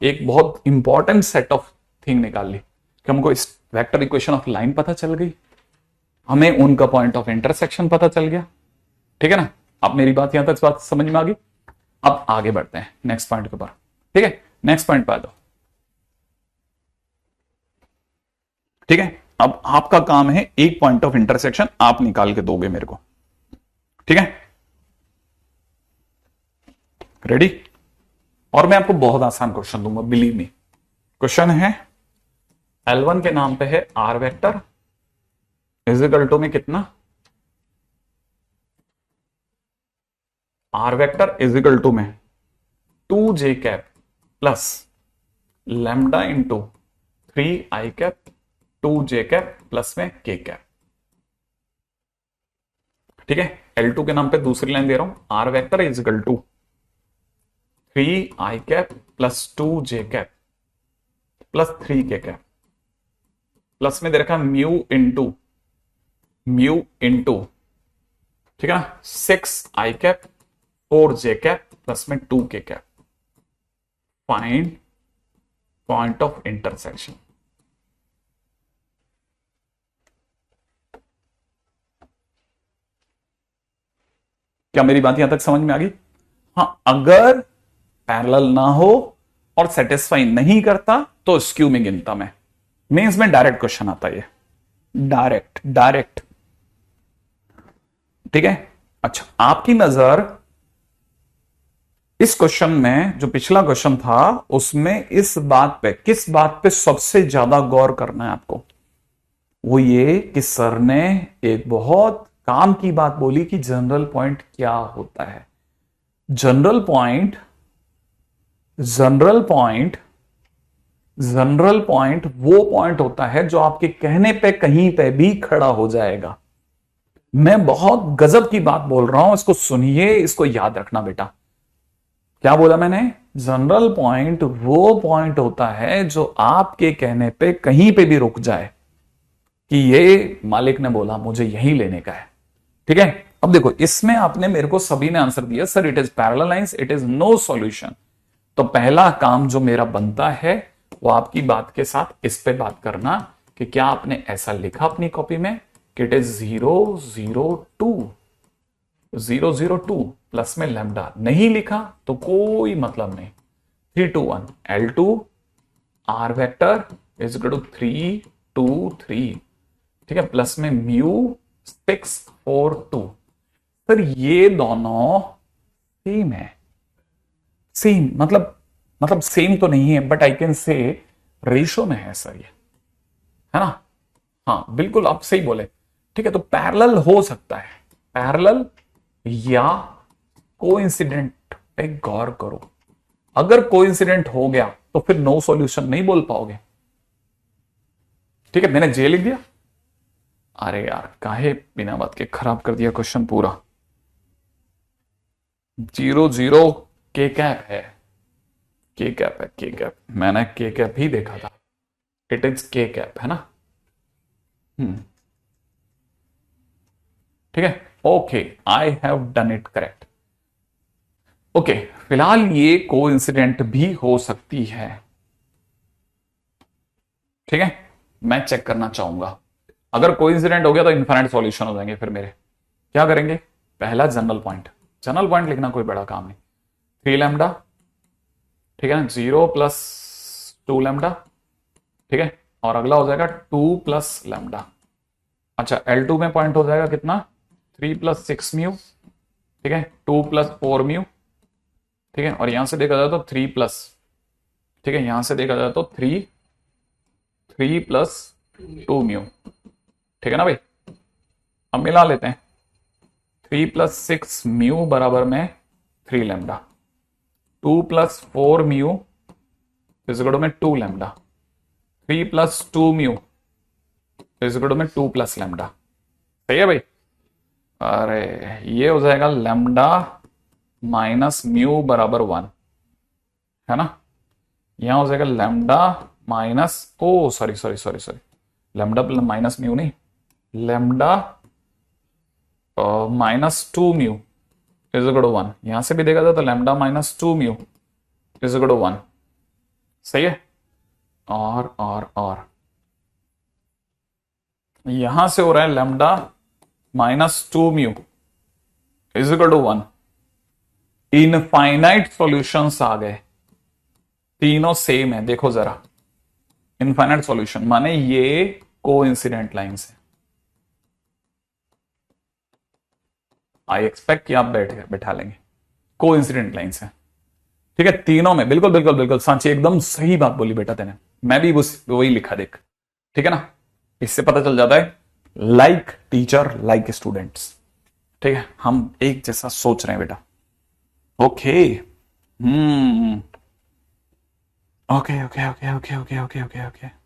एक बहुत इंपॉर्टेंट सेट ऑफ थिंग निकाल ली कि हमको इस वेक्टर इक्वेशन ऑफ लाइन पता चल गई, हमें उनका पॉइंट ऑफ इंटरसेक्शन पता चल गया। ठीक है ना? अब मेरी बात यहां तक इस बात समझ में आ गई। अब आगे बढ़ते हैं नेक्स्ट पॉइंट के ऊपर। ठीक है, नेक्स्ट पॉइंट पे आ जाओ। ठीक है, अब आपका काम है एक पॉइंट ऑफ इंटरसेक्शन आप निकाल के दोगे मेरे को। ठीक है, रेडी? और मैं आपको बहुत आसान क्वेश्चन दूंगा, बिलीव मी। क्वेश्चन है L1 के नाम पे है R vector is equal to में कितना, R vector is equal to में 2j cap plus lambda into 3i cap 2j cap plus में k कैप। ठीक है, L2 के नाम पे दूसरी लाइन दे रहा हूं, R vector is equal to 3i cap plus 2j cap plus 3k cap plus में दे रखा म्यू इंटू ठीक है ना 6i cap 4j cap plus में 2k cap. Find point of intersection. क्या मेरी बात यहां तक समझ में आ गई? हाँ, अगर पैरेलल ना हो और सेटिस्फाई नहीं करता तो स्क्यू में गिनता मैं। मींस में डायरेक्ट क्वेश्चन आता है, डायरेक्ट। ठीक है, अच्छा आपकी नजर इस क्वेश्चन में, जो पिछला क्वेश्चन था उसमें इस बात पे, किस बात पे सबसे ज्यादा गौर करना है आपको? वो ये कि सर ने एक बहुत काम की बात बोली कि जनरल पॉइंट क्या होता है। जनरल पॉइंट वो पॉइंट होता है जो आपके कहने पे कहीं पे भी खड़ा हो जाएगा। मैं बहुत गजब की बात बोल रहा हूं, इसको सुनिए, इसको याद रखना बेटा। क्या बोला मैंने? जनरल पॉइंट वो पॉइंट होता है जो आपके कहने पे कहीं पे भी रुक जाए कि ये मालिक ने बोला मुझे यही लेने का है। ठीक है, अब देखो इसमें आपने मेरे को सभी ने आंसर दिया sir it is parallel lines, it is no solution. तो पहला काम जो मेरा बनता है वो आपकी बात के साथ इस पे बात करना कि क्या आपने ऐसा लिखा अपनी कॉपी में कि इट इज 002 प्लस में लैम्डा। नहीं लिखा तो कोई मतलब नहीं। 3 2 1 L2 R vector is equal to 3 2 3। ठीक है, प्लस में म्यू 6 4 2। सर ये दोनों सेम है। सेम मतलब सेम तो नहीं है, but I can say ratio में है सर, ये है ना? हाँ बिल्कुल आप सही बोले। ठीक है, तो पैरेलल हो सकता है, पैरेलल या कोइंसिडेंट पे गौर करो। अगर कोइंसिडेंट हो गया तो फिर नो सॉल्यूशन नहीं बोल पाओगे। ठीक है, मैंने जे लिख दिया। अरे यार काहे बिना बात के खराब कर दिया क्वेश्चन पूरा। 0 के कैप है, के कैप मैंने के कैप ही देखा था। इट इज के कैप है ना? ठीक है, okay I have done it correct. Okay, फिलहाल ये कोइंसिडेंट भी हो सकती है। ठीक है, मैं चेक करना चाहूंगा। अगर कोइंसिडेंट हो गया तो इनफाइनाइट सॉल्यूशन हो जाएंगे। फिर मेरे क्या करेंगे? पहला जनरल पॉइंट लिखना कोई बड़ा काम नहीं। 3 लैम्डा, ठीक है ना, 0 प्लस 2 लैम्डा। ठीक है, और अगला हो जाएगा 2 प्लस लैम्डा। अच्छा L2 में पॉइंट हो जाएगा कितना? 3 प्लस 6 म्यू। ठीक है, 2 प्लस 4 म्यू। ठीक है, और यहां से देखा जाए तो 3 प्लस, ठीक है, यहां से देखा जाए तो 3 प्लस 2 म्यू। ठीक है ना भाई? अब मिला लेते हैं। 3 प्लस 6 म्यू बराबर में 3 lambda, 2 plus 4 mu is equal to में 2 lambda, 3 plus 2 mu is equal to में 2 प्लस लैम्डा। सही है भाई? अरे ये हो जाएगा लैम्डा माइनस म्यू बराबर 1। है ना, यहां हो जाएगा lambda minus, oh sorry sorry sorry sorry, lambda minus mu नहीं, lambda -2 mu is equal to 1। यहां से भी देखा जाए तो lambda -2 mu is equal to 1, सही है। और यहां से हो रहा है lambda -2 mu is equal to 1। Infinite solutions आ गए, तीनों सेम है, देखो जरा, इनफाइनाइट सॉल्यूशन माने ये कोइंसिडेंट लाइंस है। आई एक्सपेक्ट कि आप बैठा लेंगे, कोइंसिडेंट लाइंस है, ठीक है, तीनों में। बिल्कुल बिल्कुल बिल्कुल सांची, एकदम सही बात बोली बेटा तेने, मैं भी वही लिखा देख, ठीक है ना। इससे पता चल जाता है लाइक टीचर लाइक स्टूडेंट्स, ठीक है, हम एक जैसा सोच रहे हैं बेटा। Okay, okay okay okay okay okay okay okay okay.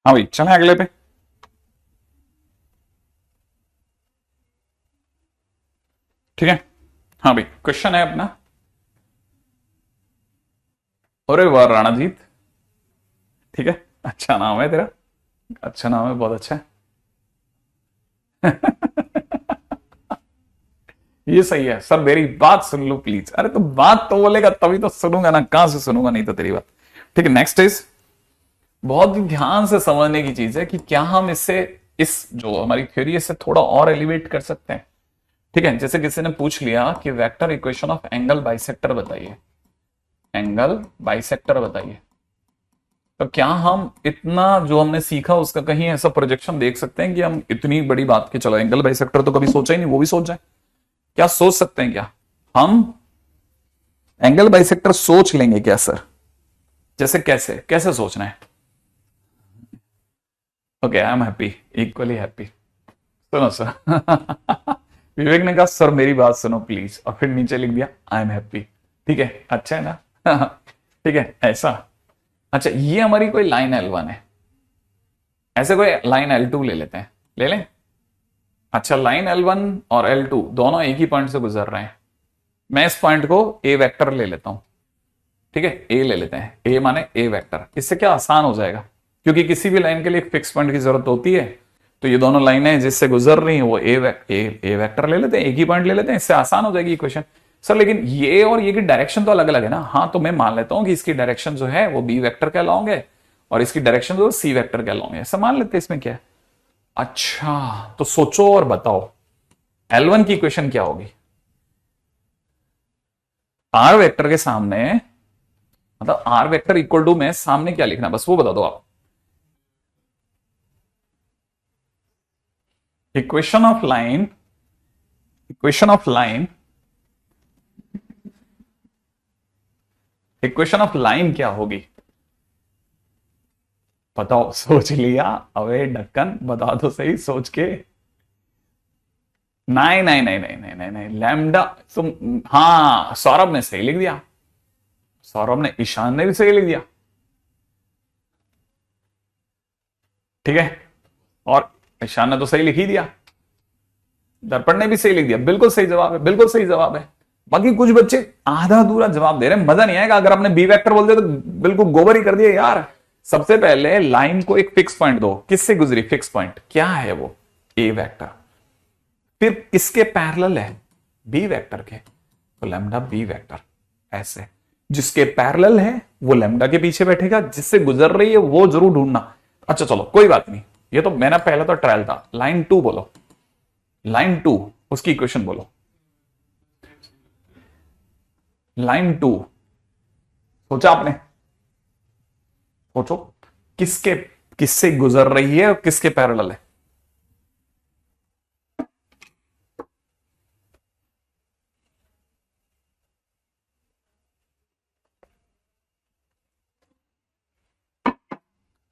हाँ भाई चलें अगले पे। ठीक है, हाँ भाई क्वेश्चन है अपना। अरे वाह राणाजीत, ठीक है, अच्छा नाम है तेरा, अच्छा नाम है, बहुत अच्छा है। ये सही है सर, मेरी बात सुन लो प्लीज। अरे तो बात तो बोलेगा तभी तो सुनूंगा ना, कहां से सुनूंगा नहीं तो तेरी बात। ठीक है, नेक्स्ट इज, बहुत ही ध्यान से समझने की चीज है कि क्या हम इससे, इस जो हमारी थ्योरी है, इससे थोड़ा और एलिवेट कर सकते हैं। ठीक है, जैसे किसी ने पूछ लिया कि vector equation of angle bisector बताइए, एंगल बाइसेक्टर बताइए, तो क्या हम इतना जो हमने सीखा उसका कहीं ऐसा प्रोजेक्शन देख सकते हैं कि हम इतनी बड़ी बात की, चलो एंगल बाइसेक्टर तो कभी सोचा ही नहीं, वो भी सोच जाए, क्या सोच सकते हैं क्या हम एंगल बाइसेक्टर सोच लेंगे क्या सर? जैसे कैसे कैसे सोचना है? Okay, I am happy, equally happy. सुनो सर, विवेक ने कहा सर मेरी बात सुनो प्लीज, और फिर नीचे लिख दिया आई एम हैप्पी। ठीक है, अच्छा है ना? ठीक है, ऐसा। अच्छा, ये हमारी कोई लाइन L1 है, ऐसे कोई लाइन L2 ले लेते हैं, ले लें। अच्छा, लाइन L1 और L2 दोनों एक ही पॉइंट से गुजर रहे हैं, मैं इस पॉइंट को ए वेक्टर ले लेता हूं। ठीक है, ए ले लेते हैं, ए माने ए वेक्टर। इससे क्या आसान हो जाएगा, क्योंकि किसी भी लाइन के लिए एक फिक्स पॉइंट की जरूरत होती है, तो ये दोनों लाइनें जिससे गुजर रही हैं वो ए वेक्टर ले लेते हैं, एक ही पॉइंट ले लेते हैं, इससे आसान हो जाएगी इक्वेशन। सर लेकिन ये और ये की डायरेक्शन तो अलग अलग है ना। हाँ, तो मैं मान लेता हूं कि इसकी डायरेक्शन जो है वो बी वेक्टर के अलोंग है और इसकी डायरेक्शन जो सी वेक्टर के अलोंग है, ऐसा मान लेते हैं, इसमें क्या है। अच्छा, तो सोचो और बताओ L1 की इक्वेशन क्या होगी? आर वेक्टर के सामने, मतलब आर वेक्टर इक्वल टू में सामने क्या लिखना, बस वो बता दो आप। Equation of line, equation of line, equation of line क्या होगी? बताओ, सोच लिया? अबे ढक्कन बता दो सही सोच के। नहीं नहीं नहीं नहीं नहीं नहीं नहीं, लैम्डा तुम, हाँ सौरभ ने सही लिख दिया, सौरभ ने, ईशान ने भी सही लिख दिया। ठीक है, और ईशान ने तो सही लिख ही दिया, दर्पण ने भी सही लिख दिया, बिल्कुल सही जवाब है, बिल्कुल सही जवाब है। बाकी कुछ बच्चे आधा अधूरा जवाब दे रहे हैं, मजा नहीं आएगा अगर आपने बी वेक्टर बोल दिया तो बिल्कुल गोबर ही कर दिया यार। सबसे पहले लाइन को एक फिक्स पॉइंट दो, किससे गुजरी, फिक्स पॉइंट क्या है वो, ए वेक्टर, फिर किसके पैरेलल है, बी वेक्टर के, तो लैम्डा बी वेक्टर ऐसे, जिसके पैरेलल है वो लैम्डा के पीछे बैठेगा, जिससे गुजर रही है वो जरूर ढूंढना। अच्छा चलो कोई बात नहीं, ये तो मैंने पहले तो ट्रायल था। लाइन 2 बोलो, लाइन 2 उसकी इक्वेशन बोलो। लाइन 2 सोचा आपने? सोचो किसके किससे गुजर रही है और किसके पैरेलल है।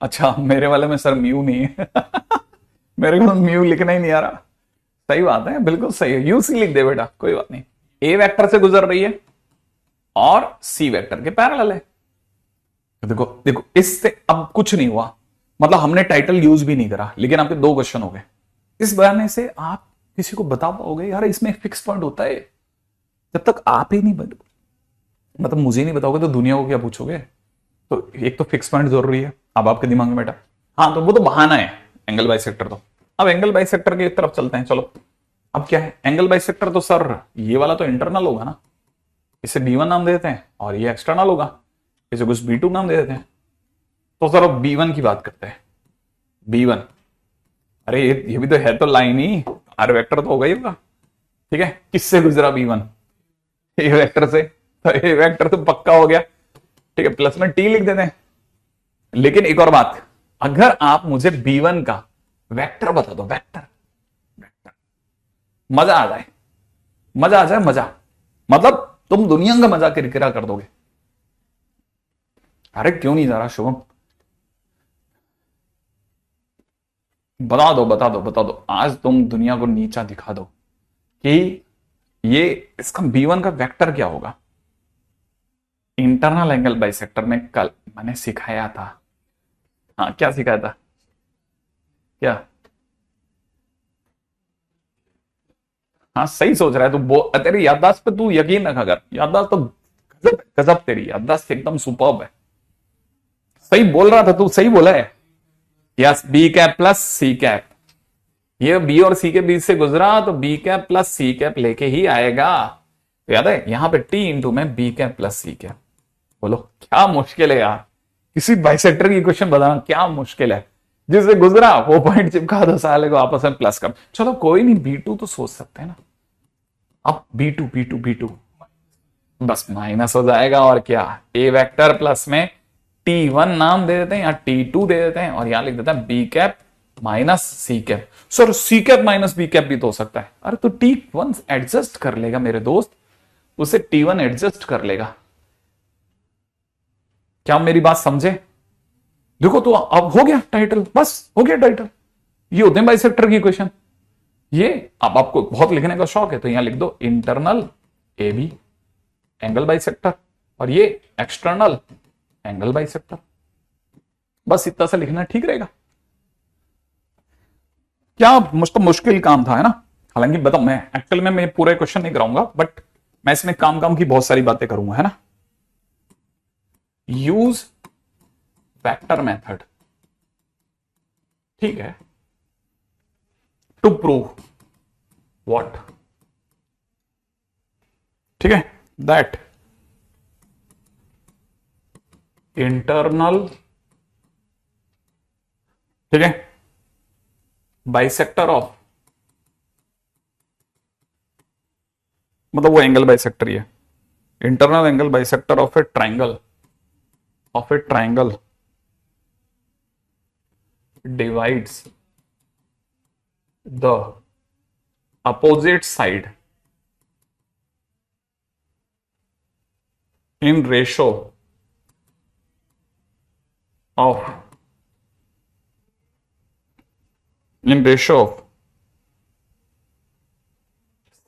अच्छा मेरे वाले में सर म्यू नहीं है मेरे को म्यू लिखना ही नहीं आ रहा। सही बात है, बिल्कुल सही है, यू सी लिख दे बेटा, कोई बात नहीं। ए वेक्टर से गुजर रही है और सी वेक्टर के पैरेलल है। देखो देखो, इससे अब कुछ नहीं हुआ, मतलब हमने टाइटल यूज भी नहीं करा, लेकिन आपके 2 क्वेश्चन हो गए। इस बयाने से आप किसी को बता पाओगे यार इसमें एक फिक्स पॉइंट होता है? जब तक आप ही नहीं मतलब मुझे नहीं बताओगे तो दुनिया को क्या पूछोगे? तो एक तो फिक्स पॉइंट जरूरी है अब आपके दिमाग में बेटा। हाँ तो वो तो बहाना है एंगल बाइसेक्टर तो। अब एंगल बाइसेक्टर की तरफ चलते हैं, चलो। अब क्या है एंगल बाइसेक्टर? तो सर ये वाला तो इंटरनल होगा ना, इसे B1 नाम दे देते हैं, और ये एक्सटर्नल होगा, इसे कुछ B2 नाम दे देते हैं। तो सर अब B1 की बात करते हैं। B1, अरे ये भी तो है तो लाइन ही, आर वेक्टर तो होगा ही होगा। ठीक है, किससे गुजरा B1? ए वेक्टर से, तो ए वेक्टर तो पक्का हो गया। ठीक है, प्लस में टी लिख देते हैं। लेकिन एक और बात, अगर आप मुझे B1 का वेक्टर बता दो, वेक्टर वेक्टर, मजा आ जाए, मजा आ जाए, मजा, मतलब तुम दुनिया का मजा किरकिरा कर दोगे। अरे क्यों नहीं जा रहा शुभम? बता दो बता दो बता दो, आज तुम दुनिया को नीचा दिखा दो कि ये इसका B1 का वेक्टर क्या होगा। इंटरनल एंगल बाइसेक्टर में कल मैंने सिखाया था। हाँ क्या सिखाया था? क्या? हाँ सही सोच रहा है तू। तेरी याददाश्त पे तू यकीन रखा कर, याददाश्त तो गजब गजब, तेरी याददाश्त एकदम सुपर्ब है। सही बोल रहा था तू, सही बोला है। यस, बी कैप प्लस सी कैप, ये बी और सी के बीच से गुजरा तो बी कैप प्लस सी कैप लेके ही आएगा। तो याद है यहां पे टी इंटू में बी कैप प्लस सी कैप। बोलो क्या मुश्किल है यार, किसी बाइसेक्टर की क्वेश्चन बताना क्या मुश्किल है। जिससे गुजरा वो पॉइंट चिपका दो, साले को आपस में प्लस कर। चलो कोई नहीं, B2 तो सोच सकते हैं ना। अब B2 B2 B2 बस माइनस हो जाएगा और क्या, ए वेक्टर प्लस में T1 नाम दे देते हैं या T2 दे देते हैं, और यहां लिख देते हैं b cap minus c cap. Sir c cap minus B cap भी तो हो सकता है। अरे तो T1 एडजस्ट कर लेगा मेरे दोस्त, उसे T1 एडजस्ट कर लेगा। क्या मेरी बात समझे? देखो तो अब हो गया टाइटल, बस हो गया टाइटल। ये होते हैं बाइसेक्टर की इक्वेशन। ये अब आपको बहुत लिखने का शौक है तो यहां लिख दो internal a b angle bisector, और ये एक्सटर्नल एंगल बाइसेक्टर। बस इतना सा लिखना ठीक रहेगा। क्या मुश्किल काम था, है ना? हालांकि बताओ, मैं एक्चुअल में मैं पूरे क्वेश्चन नहीं कराऊंगा, बट मैं इसमें काम काम की बहुत सारी बातें करूंगा, है ना। यूज वेक्टर मेथड, ठीक है, टू प्रूव व्हाट, ठीक है, दैट इंटरनल, ठीक है, बाइसेक्टर ऑफ, मतलब वो एंगल बाइसेक्टर ही है, internal angle bisector of A triangle, divides the opposite side in ratio of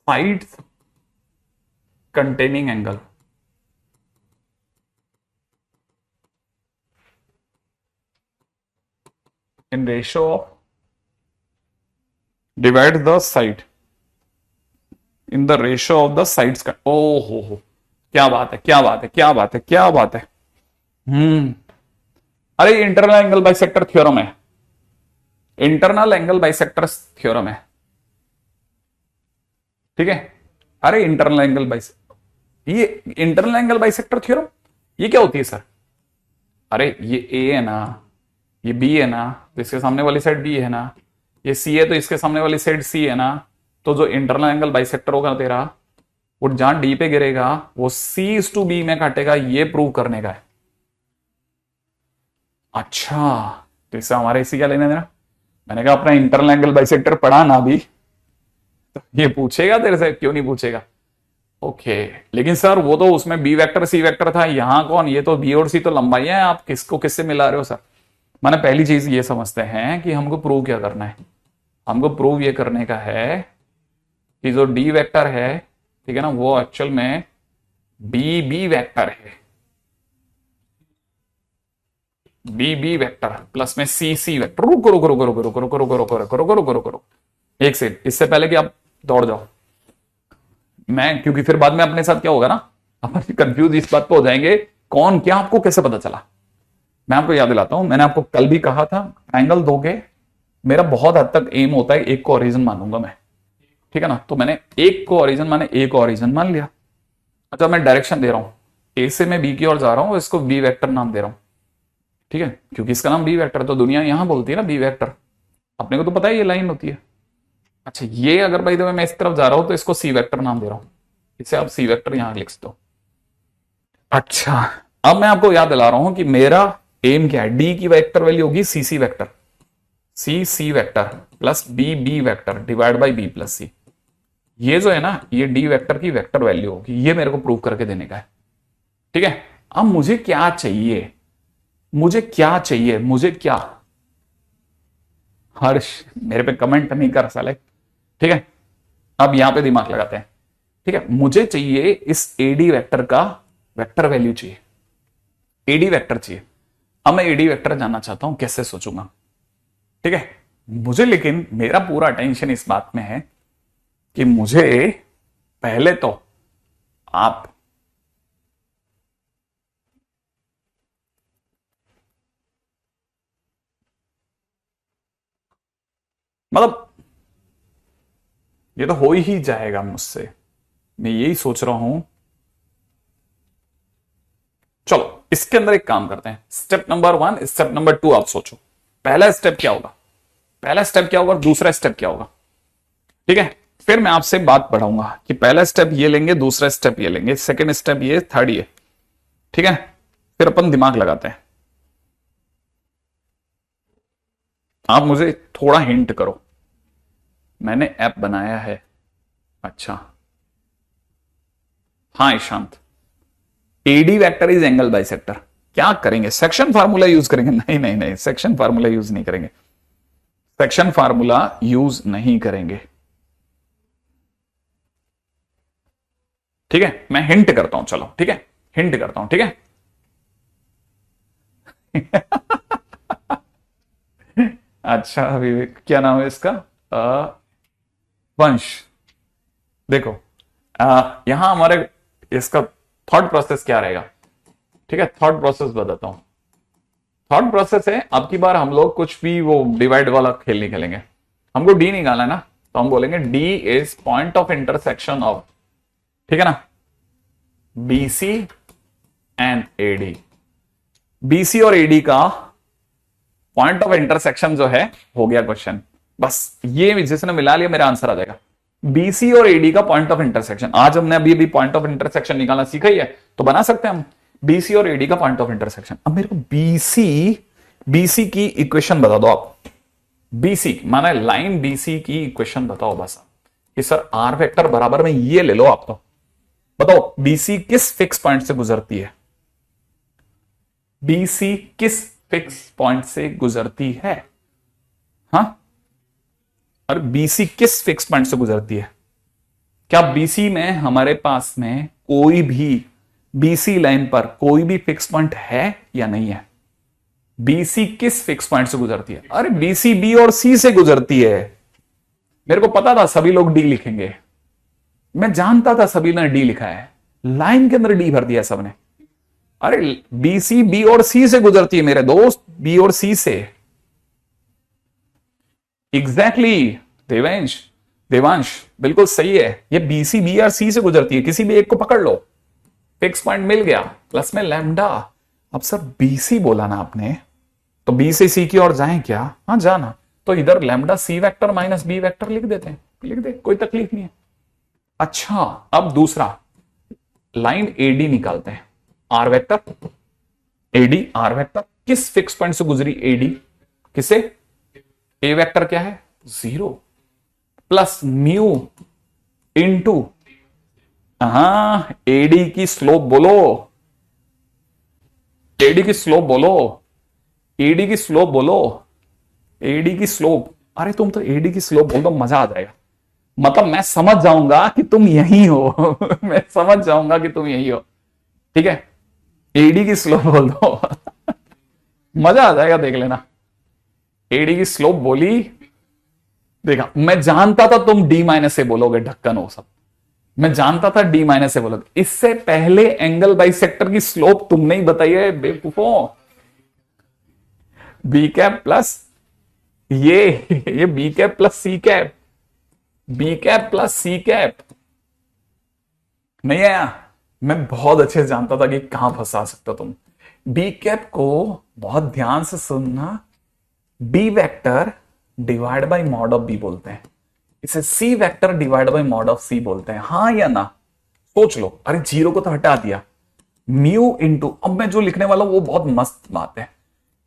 sides containing angle. In ratio of, divide the side in the ratio of the sides का। ओ हो, क्या बात है, क्या बात है, क्या बात है, क्या बात है। अरे इंटरनल एंगल बाइसेक्टर थ्योरम है, इंटरनल एंगल बाइसेक्टर थ्योरम है, ठीक है। अरे इंटरनल एंगल बाइसेक्टर, ये इंटरनल एंगल बाइसेक्टर थ्योरम, ये क्या होती है सर? अरे ये ए है ना, ये बी है ना, तो इसके सामने वाली साइड बी है ना, ये सी है तो इसके सामने वाली साइड सी है ना, तो जो इंटरनल एंगल बाइसेक्टर होगा तेरा, वो जहां डी पे गिरेगा वो सी इज टू बी में काटेगा, ये प्रूव करने का है। अच्छा, तो इससे हमारे इसी क्या लेना देना? मैंने कहा अपना इंटरनल एंगल बाइसेक्टर पढ़ा ना भी, तो ये पूछेगा तेरे से, क्यों नहीं पूछेगा? ओके, लेकिन सर वो तो उसमें बी वेक्टर सी वेक्टर था, यहां कौन? ये तो बी और सी तो लंबाई है, आप किसको किससे मिला रहे हो सर? मैंने पहली चीज ये समझते हैं कि हमको प्रूव क्या करना है। हमको प्रूव ये करने का है कि जो डी वेक्टर है, ठीक है ना, वो एक्चुअल में बी बी वेक्टर है, बी बी वेक्टर प्लस में सी सी वेक्टर। रुको रुको रुको रुको रुको रुको रुको रुको रुको रुको रुको रुको रुको, एक सेकंड, इससे पहले कि आप दौड़ जाओ, मैं, क्योंकि फिर बाद में अपने साथ क्या होगा ना, अपन कंफ्यूज इस बात पे हो जाएंगे, कौन क्या, आपको कैसे पता चला? मैं आपको याद दिलाता हूं, मैंने आपको कल भी कहा था, ट्रायंगल दोगे, मेरा बहुत हद तक एम होता है एक को ओरिजिन मानूंगा मैं, ठीक है ना, तो मैंने एक को ओरिजिन माने, एक को ओरिजिन मान लिया। अच्छा, मैं डायरेक्शन दे रहा हूं, ए से मैं बी की ओर जा रहा हूं, इसको बी वेक्टर नाम दे रहा हूं, ठीक है, क्योंकि इसका नाम बी वेक्टर, तो दुनिया यहां बोलती है ना बी वेक्टर, अपने को तो पता है ये लाइन होती है। अच्छा, ये अगर भाई मैं इस तरफ जा रहा हूं तो इसको सी वेक्टर नाम दे रहा हूं, इसे आप सी वेक्टर यहां लिख दो। अच्छा, अब मैं आपको याद दिला रहा हूं कि मेरा एम क्या है, डी की वेक्टर वैल्यू होगी c c vector, c c vector plus b b vector divide by b plus c. ये जो है ना, ये डी वेक्टर की वेक्टर वैल्यू होगी, ये मेरे को प्रूव करके देने का है, ठीक है। अब मुझे क्या चाहिए, मुझे क्या चाहिए, मुझे क्या, हर्ष मेरे पे कमेंट नहीं कर साले, ठीक है। अब यहां पे दिमाग लगाते हैं, ठीक है, मुझे चाहिए इस एडी वेक्टर का वेक्टर वैल्यू चाहिए, एडी वेक्टर चाहिए। अब मैं एडी वेक्टर जानना चाहता हूं, कैसे सोचूंगा, ठीक है। मुझे, लेकिन मेरा पूरा अटेंशन इस बात में है कि मुझे पहले तो आप मतलब, ये तो हो ही जाएगा मुझसे, मैं यही सोच रहा हूं। चलो इसके अंदर एक काम करते हैं, स्टेप नंबर 1, स्टेप नंबर 2 आप सोचो, पहला स्टेप क्या होगा, पहला स्टेप क्या होगा और दूसरा स्टेप क्या होगा, ठीक है। फिर मैं आपसे बात बढ़ाऊंगा कि पहला स्टेप ये लेंगे, दूसरा स्टेप ये लेंगे, सेकंड स्टेप ये, थर्ड ये, ठीक है। फिर अपन दिमाग लगाते हैं। आप मुझे थोड़ा हिंट करो, मैंने ऐप बनाया है। अच्छा, हाँ Ishant, AD vector is angle bisector, क्या करेंगे, सेक्शन फार्मूला यूज करेंगे? नहीं नहीं नहीं, सेक्शन फार्मूला यूज नहीं करेंगे, सेक्शन फार्मूला यूज नहीं करेंगे, ठीक है। मैं हिंट करता हूं, चलो ठीक है, हिंट करता हूं, ठीक है। अच्छा विवेक, क्या नाम है इसका? वंश। देखो, यहां हमारे इसका थॉट प्रोसेस क्या रहेगा, ठीक है, थॉट प्रोसेस बताता हूं। थॉट प्रोसेस है, अब की बार हम लोग कुछ भी वो डिवाइड वाला खेल नहीं खेलेंगे, हमको डी निकालना है ना, तो हम बोलेंगे D is point of intersection of, ठीक है ना, बीसी एंड एडी। बीसी और एडी का पॉइंट ऑफ इंटरसेक्शन जो है, हो गया क्वेश्चन, बस ये जिसने मिला लिया मेरा आंसर आ जाएगा। बीसी और एडी का पॉइंट ऑफ इंटरसेक्शन, आज हमने अभी पॉइंट ऑफ इंटरसेक्शन निकालना सीखा ही है, तो बना सकते हैं हम बीसी और एडी का पॉइंट ऑफ इंटरसेक्शन। अब मेरे को बीसी की इक्वेशन बता दो आप, बीसी माना लाइन बीसी की इक्वेशन बताओ बस, कि सर आर वेक्टर बराबर में ये ले लो आप, तो बताओ बीसी किस फिक्स पॉइंट से गुजरती है, बीसी किस फिक्स पॉइंट से गुजरती है, हाँ, और बीसी किस फिक्स पॉइंट से गुजरती है? क्या बीसी में हमारे पास में कोई भी, बीसी लाइन पर कोई भी फिक्स पॉइंट है या नहीं है? बीसी किस फिक्स पॉइंट से गुजरती है? अरे बीसी बी और सी से गुजरती है, मेरे को पता था सभी लोग डी लिखेंगे, मैं जानता था सभी ने डी लिखा है, लाइन के अंदर डी भर दिया सबने। अरे बीसी बी और सी से गुजरती है मेरे दोस्त, बी और सी से, एग्जैक्टली देवांश बिल्कुल सही है, ये बीसी बी और सी से गुजरती है, किसी भी एक को पकड़ लो, फिक्स पॉइंट मिल गया, प्लस में लैम्डा। अब सर बीसी बोला ना आपने, तो बी से सी की ओर जाएं क्या? हाँ जाना, तो इधर lambda c vector minus B vector लिख देते हैं, लिख दे, कोई तकलीफ नहीं है। अच्छा, अब दूसरा लाइन एडी निकालते हैं, r vector, AD r vector किस फिक्स पॉइंट से गुजरी? एडी किसे? ए वेक्टर क्या है? 0 प्लस म्यू इंटू, एडी की स्लोप बोलो, एडी की स्लोप बोलो, एडी की स्लोप बोलो, एडी की स्लोप। अरे तुम तो एडी की स्लोप बोल दो, मजा आ जाएगा, मतलब मैं समझ जाऊंगा कि तुम यही हो मैं समझ जाऊंगा कि तुम यही हो, ठीक है। एडी की स्लोप बोल दो मजा आ जाएगा, देख लेना। एडी की स्लोप बोली, देखा, मैं जानता था तुम डी माइनस से बोलोगे, ढक्कन हो सब, मैं जानता था डी माइनस से बोलोगे। इससे पहले एंगल बाइसेक्टर की स्लोप तुमने ही बताई है बेवकूफों। बी कैप प्लस ये बी कैप प्लस सी कैप, बी कैप प्लस सी कैप। नहीं आया? मैं बहुत अच्छे से जानता था कि कहां फंसा सकते हो तुम। बी कैप को बहुत ध्यान से सुनना, b vector divide by mod of b बोलते हैं, इसे c vector divide by mod of c बोलते हैं, हाँ या ना? सोच लो। अरे जीरो को तो हटा दिया, म्यू इंटू, अब मैं जो लिखने वाला हूं वो बहुत मस्त बात है,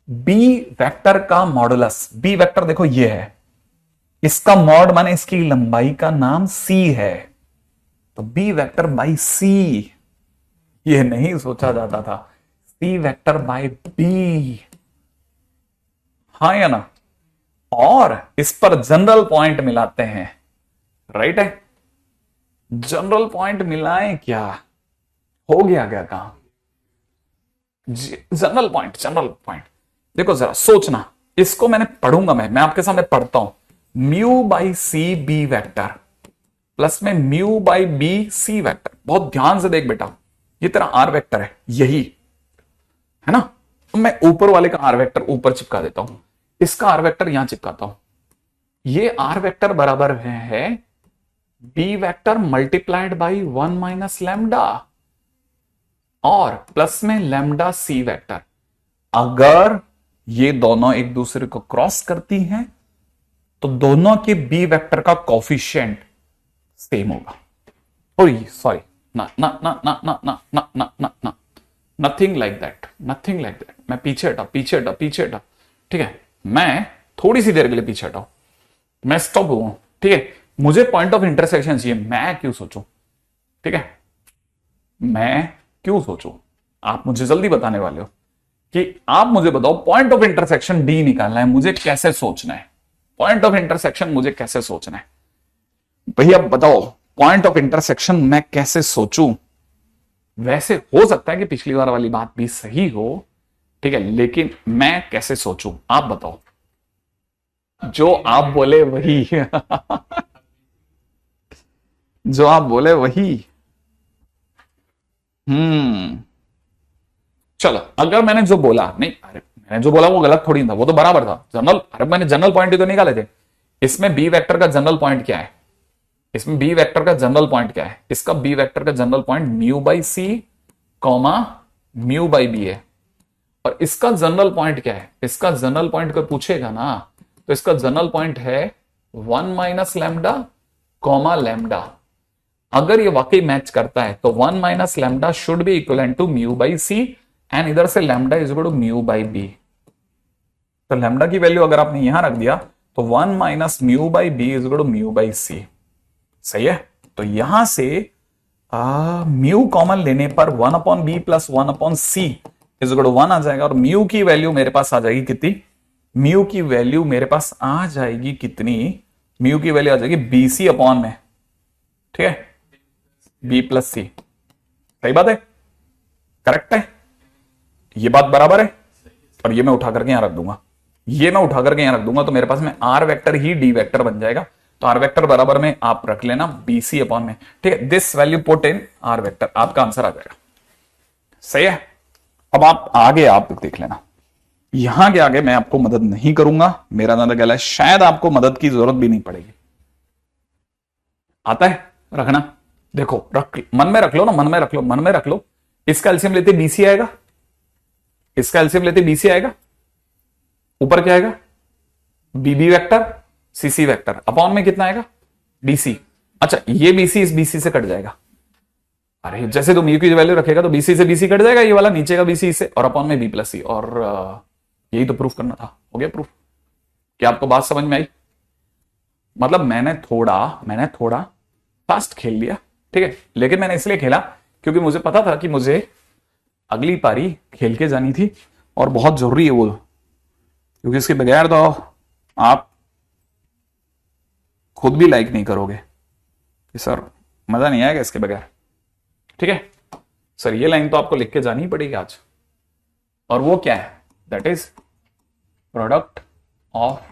बी वेक्टर का मॉडुलस। बी वेक्टर देखो ये है, इसका मॉड माने इसकी लंबाई का नाम सी है, तो बी वेक्टर बाई सी, ये नहीं सोचा जाता था, सी वेक्टर बाय बी, हाँ या ना? और इस पर जनरल पॉइंट मिलाते हैं, राइट है? जनरल पॉइंट मिलाएं क्या? हो गया क्या काम? जनरल पॉइंट, जनरल पॉइंट देखो जरा सोचना, इसको मैंने पढ़ूंगा, मैं आपके सामने पढ़ता हूं, mu by c b vector plus में mu by b c vector. बहुत ध्यान से देख बेटा, ये तेरा आर वेक्टर है, यही है ना? तो मैं ऊपर वाले का आर वेक्टर ऊपर चिपका देता हूं, इसका आर वेक्टर यहां चिपकाता हूं। ये आर वेक्टर बराबर है b vector multiplied by 1 minus lambda और प्लस में लैम्डा सी वेक्टर। अगर ये दोनों एक दूसरे को क्रॉस करती हैं तो दोनों के बी वेक्टर का कोफिशिएंट सेम होगा। सॉरी, ना ना ना ना ना ना ना ना ना ना, nothing like that, nothing like that. मैं पीछे हटा, पीछे हटा, पीछे हटा, ठीक है? मैं थोड़ी सी देर के लिए पीछे हटाऊं, मैं स्टॉप हुआ, ठीक है? मुझे पॉइंट ऑफ इंटरसेक्शन चाहिए, मैं क्यों सोचूं, ठीक है? मैं क्यों सोचूं? आप मुझे जल्दी बताने वाले हो कि आप मुझे बताओ पॉइंट ऑफ इंटरसेक्शन डी निकालना है, मुझे कैसे सोचना है? पॉइंट ऑफ इंटरसेक्शन मुझे कैसे सोचना है भैया? बताओ पॉइंट ऑफ इंटरसेक्शन मैं कैसे सोचूं? वैसे हो सकता है कि पिछली बार वाली बात भी सही हो, ठीक है, लेकिन मैं कैसे सोचूं आप बताओ। जो आप बोले वही जो आप बोले वही। चलो, अगर मैंने जो बोला, नहीं अरे मैंने जो बोला वो गलत थोड़ी था, वो तो बराबर था। जनरल, अरे मैंने जनरल पॉइंट ही तो निकाले थे। इसमें बी वेक्टर का जनरल पॉइंट क्या है? इसमें बी वेक्टर का जनरल पॉइंट क्या है? इसका बी वेक्टर का general point mu by c comma mu by b है। और इसका जनरल पॉइंट क्या है? इसका जनरल पॉइंट को पूछेगा ना, तो इसका जनरल पॉइंट है 1 माइनस लैम्डा कॉमा लैम्डा। अगर ये वाकई मैच करता है तो 1 minus lambda should be equivalent to mu by c, and इधर से lambda is equal to mu by b. तो लैम्डा की वैल्यू अगर आपने यहां रख दिया तो 1 minus mu by b is equal to mu by c. सही है? तो यहां से म्यू कॉमन लेने पर 1 upon b plus 1 upon c is equal to 1 आ जाएगा, और म्यू की वैल्यू मेरे पास आ जाएगी कितनी? म्यू की वैल्यू मेरे पास आ जाएगी कितनी? म्यू की वैल्यू आ जाएगी बी सी अपॉन में, ठीक है, बी प्लस सी। सही बात है? करेक्ट है? ये बात बराबर है? और ये मैं उठा करके यहां रख दूंगा, ये मैं उठा करके यहां रख दूंगा, तो मेरे पास में आर वेक्टर ही डी वेक्टर बन जाएगा। तो आर वेक्टर बराबर में आप रख लेना बीसी अपॉन में, ठीक है? This value put in are vector, आपका आंसर आ जाएगा। सही है? अब आप आगे आप देख लेना, यहां के आगे मैं आपको मदद नहीं करूंगा, मेरा ज्यादा गला है, शायद आपको मदद की जरूरत भी नहीं पड़ेगी। आता है रखना? देखो, रख, मन में रख लो ना, मन में रख लो, मन में रख लो। इसका एलसीएम लेते बीसी आएगा, इसका एलसीएम लेते बीसी आएगा, ऊपर क्या आएगा बीबी वेक्टर सीसी वेक्टर, अपॉन में कितना आएगा बीसी। अच्छा ये बीसी इस बीसी से कट जाएगा, अरे जैसे तुम यू की वैल्यू रखेगा तो बीसी से बीसी कट जाएगा, ये वाला नीचे का बीसी से, और अपॉन में बी प्लस सी, और यही तो प्रूफ करना था। हो गया प्रूफ। क्या आपको बात समझ में आई? मतलब मैंने थोड़ा फास्ट खेल लिया, ठीक है, लेकिन मैंने इसलिए खेला क्योंकि मुझे पता था कि मुझे अगली पारी खेल के जानी थी और बहुत जरूरी है वो, क्योंकि इसके बगैर तो आप खुद भी लाइक नहीं करोगे कि सर मजा नहीं आएगा इसके बगैर। ठीक है सर, ये लाइन तो आपको लिख के जानी ही पड़ेगी आज, और वो क्या है, that is product of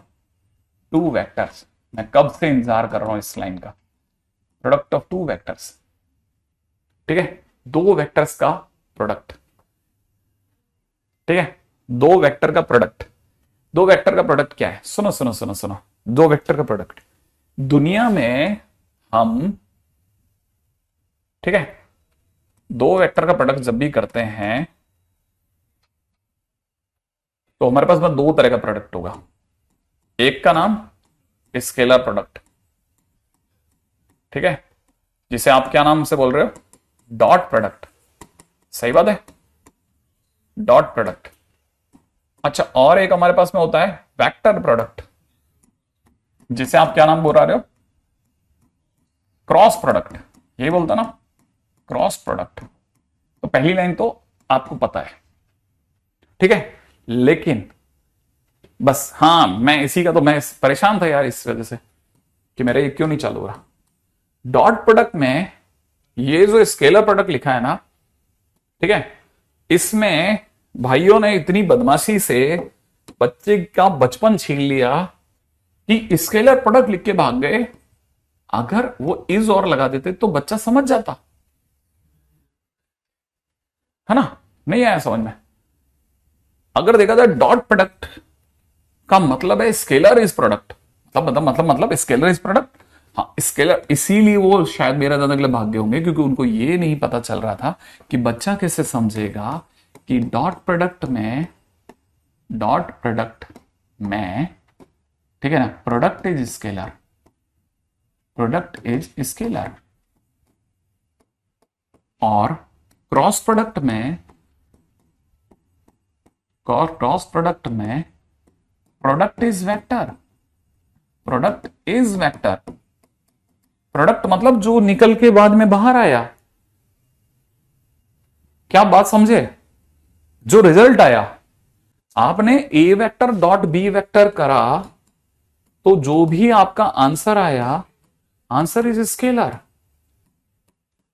two vectors. मैं कब से इंतजार कर रहा हूं इस लाइन का, प्रोडक्ट ऑफ टू वेक्टर्स। ठीक है, दो वेक्टर्स का प्रोडक्ट। ठीक है, दो वेक्टर का प्रोडक्ट। दो वेक्टर का प्रोडक्ट क्या है? सुनो सुनो सुनो सुनो, दो वेक्टर का प्रोडक्ट दुनिया में हम, ठीक है, दो वेक्टर का प्रोडक्ट जब भी करते हैं तो हमारे पास में दो तरह का प्रोडक्ट होगा। एक का नाम स्केलर प्रोडक्ट, ठीक है, जिसे आप क्या नाम से बोल रहे हो, डॉट प्रोडक्ट। सही बात है, डॉट प्रोडक्ट। अच्छा, और एक हमारे पास में होता है वेक्टर प्रोडक्ट, जिसे आप क्या नाम बोल रहे हो, क्रॉस प्रोडक्ट। यही बोलता ना, क्रॉस प्रोडक्ट। तो पहली लाइन तो आपको पता है, ठीक है, लेकिन बस हाँ, मैं इसी का तो मैं परेशान था यार इस वजह से कि मेरा ये क्यों नहीं चालू हो रहा। डॉट प्रोडक्ट में ये जो स्केलर प्रोडक्ट लिखा है ना, ठीक है, इसमें भाइयों ने इतनी बदमाशी से बच्चे का बचपन छीन लिया कि स्केलर प्रोडक्ट लिख के भाग गए। अगर वो इज और लगा देते तो बच्चा समझ जाता, है ना? नहीं आया समझ में? अगर देखा जाए डॉट प्रोडक्ट का मतलब है स्केलर इज प्रोडक्ट, मतलब स्केलर इज प्रोडक्ट। हाँ स्केलर, इसीलिए वो शायद मेरा दादा के लिए भाग गए होंगे, क्योंकि उनको ये नहीं पता चल रहा था कि बच्चा कैसे समझेगा कि डॉट प्रोडक्ट में, ठीक है ना, product is scalar, product is scalar, और क्रॉस प्रोडक्ट में product is vector, product is vector. Product मतलब जो निकल के बाद में बाहर आया। क्या बात समझे? जो रिजल्ट आया, आपने a vector dot b vector करा तो जो भी आपका आंसर आया, आंसर इज स्केलर।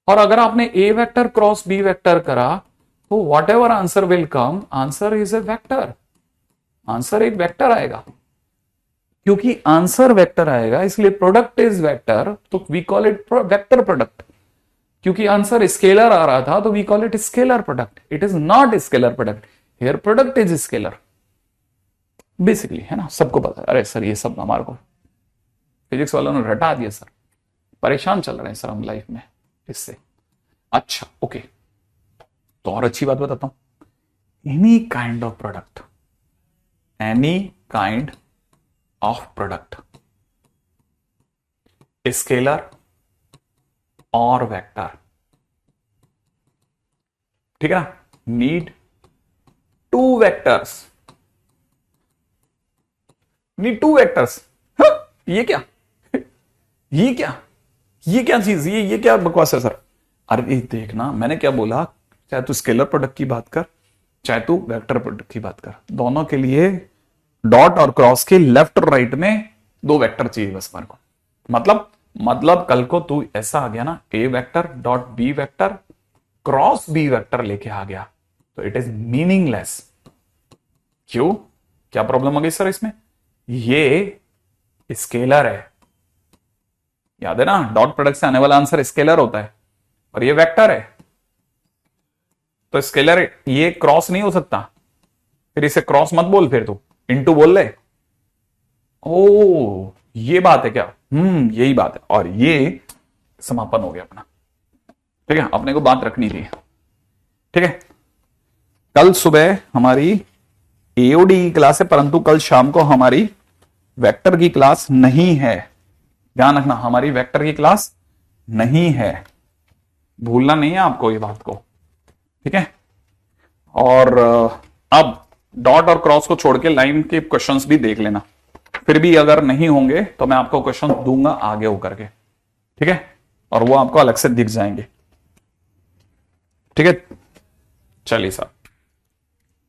और अगर आपने a vector cross b vector करा तो whatever answer will come, answer is a vector. Answer एक वेक्टर आएगा, क्योंकि आंसर वेक्टर आएगा इसलिए प्रोडक्ट इज वेक्टर, तो we call it vector product. क्योंकि आंसर स्केलर आ रहा था तो we call it scalar product. It is not scalar product, here product is scalar basically, है ना? सबको पता है। अरे सर ये सब हमारे को फिजिक्स वालों ने रटा दिया सर, परेशान चल रहे हैं सर हम लाइफ में इससे। अच्छा ओके, तो और अच्छी बात बताता हूं, any kind of product, any kind of product, scalar और वेक्टर, ठीक है ना, need two vectors, need two vectors. ये क्या ये क्या चीज, ये क्या बकवास है सर? अरे देखना, मैंने क्या बोला, चाहे तू स्केलर प्रोडक्ट की बात कर चाहे तू वेक्टर प्रोडक्ट की बात कर, दोनों के लिए डॉट और क्रॉस के लेफ्ट और राइट में दो वेक्टर चाहिए बस मेरे को। मतलब कल को तू ऐसा आ गया ना, a vector dot b vector cross b vector लेके आ गया तो इट इज मीनिंगलेस। क्यों? क्या प्रॉब्लम आ गई सर इसमें? ये स्केलर है, याद है ना, डॉट प्रोडक्ट से आने वाला आंसर स्केलर होता है, और ये वेक्टर है। तो स्केलर ये क्रॉस नहीं हो सकता, फिर इसे क्रॉस मत बोल, फिर तू इनटू बोल ले। ओ ये बात है क्या? यही बात है, और ये समापन हो गया अपना। ठीक है, अपने को बात रखनी थी। ठीक है, कल सुबह हमारी एओडी की क्लास है, परंतु कल शाम को हमारी वेक्टर की क्लास नहीं है। ध्यान रखना, हमारी वेक्टर की क्लास नहीं है, भूलना नहीं है आपको ये बात को। ठीक है, और अब डॉट और क्रॉस को छोड़ के लाइन के क्वेश्चंस भी देख लेना, फिर भी अगर नहीं होंगे तो मैं आपको क्वेश्चन दूंगा आगे होकर के। ठीक है, और वो आपको अलग से दिख जाएंगे। ठीक है, चलिए साहब।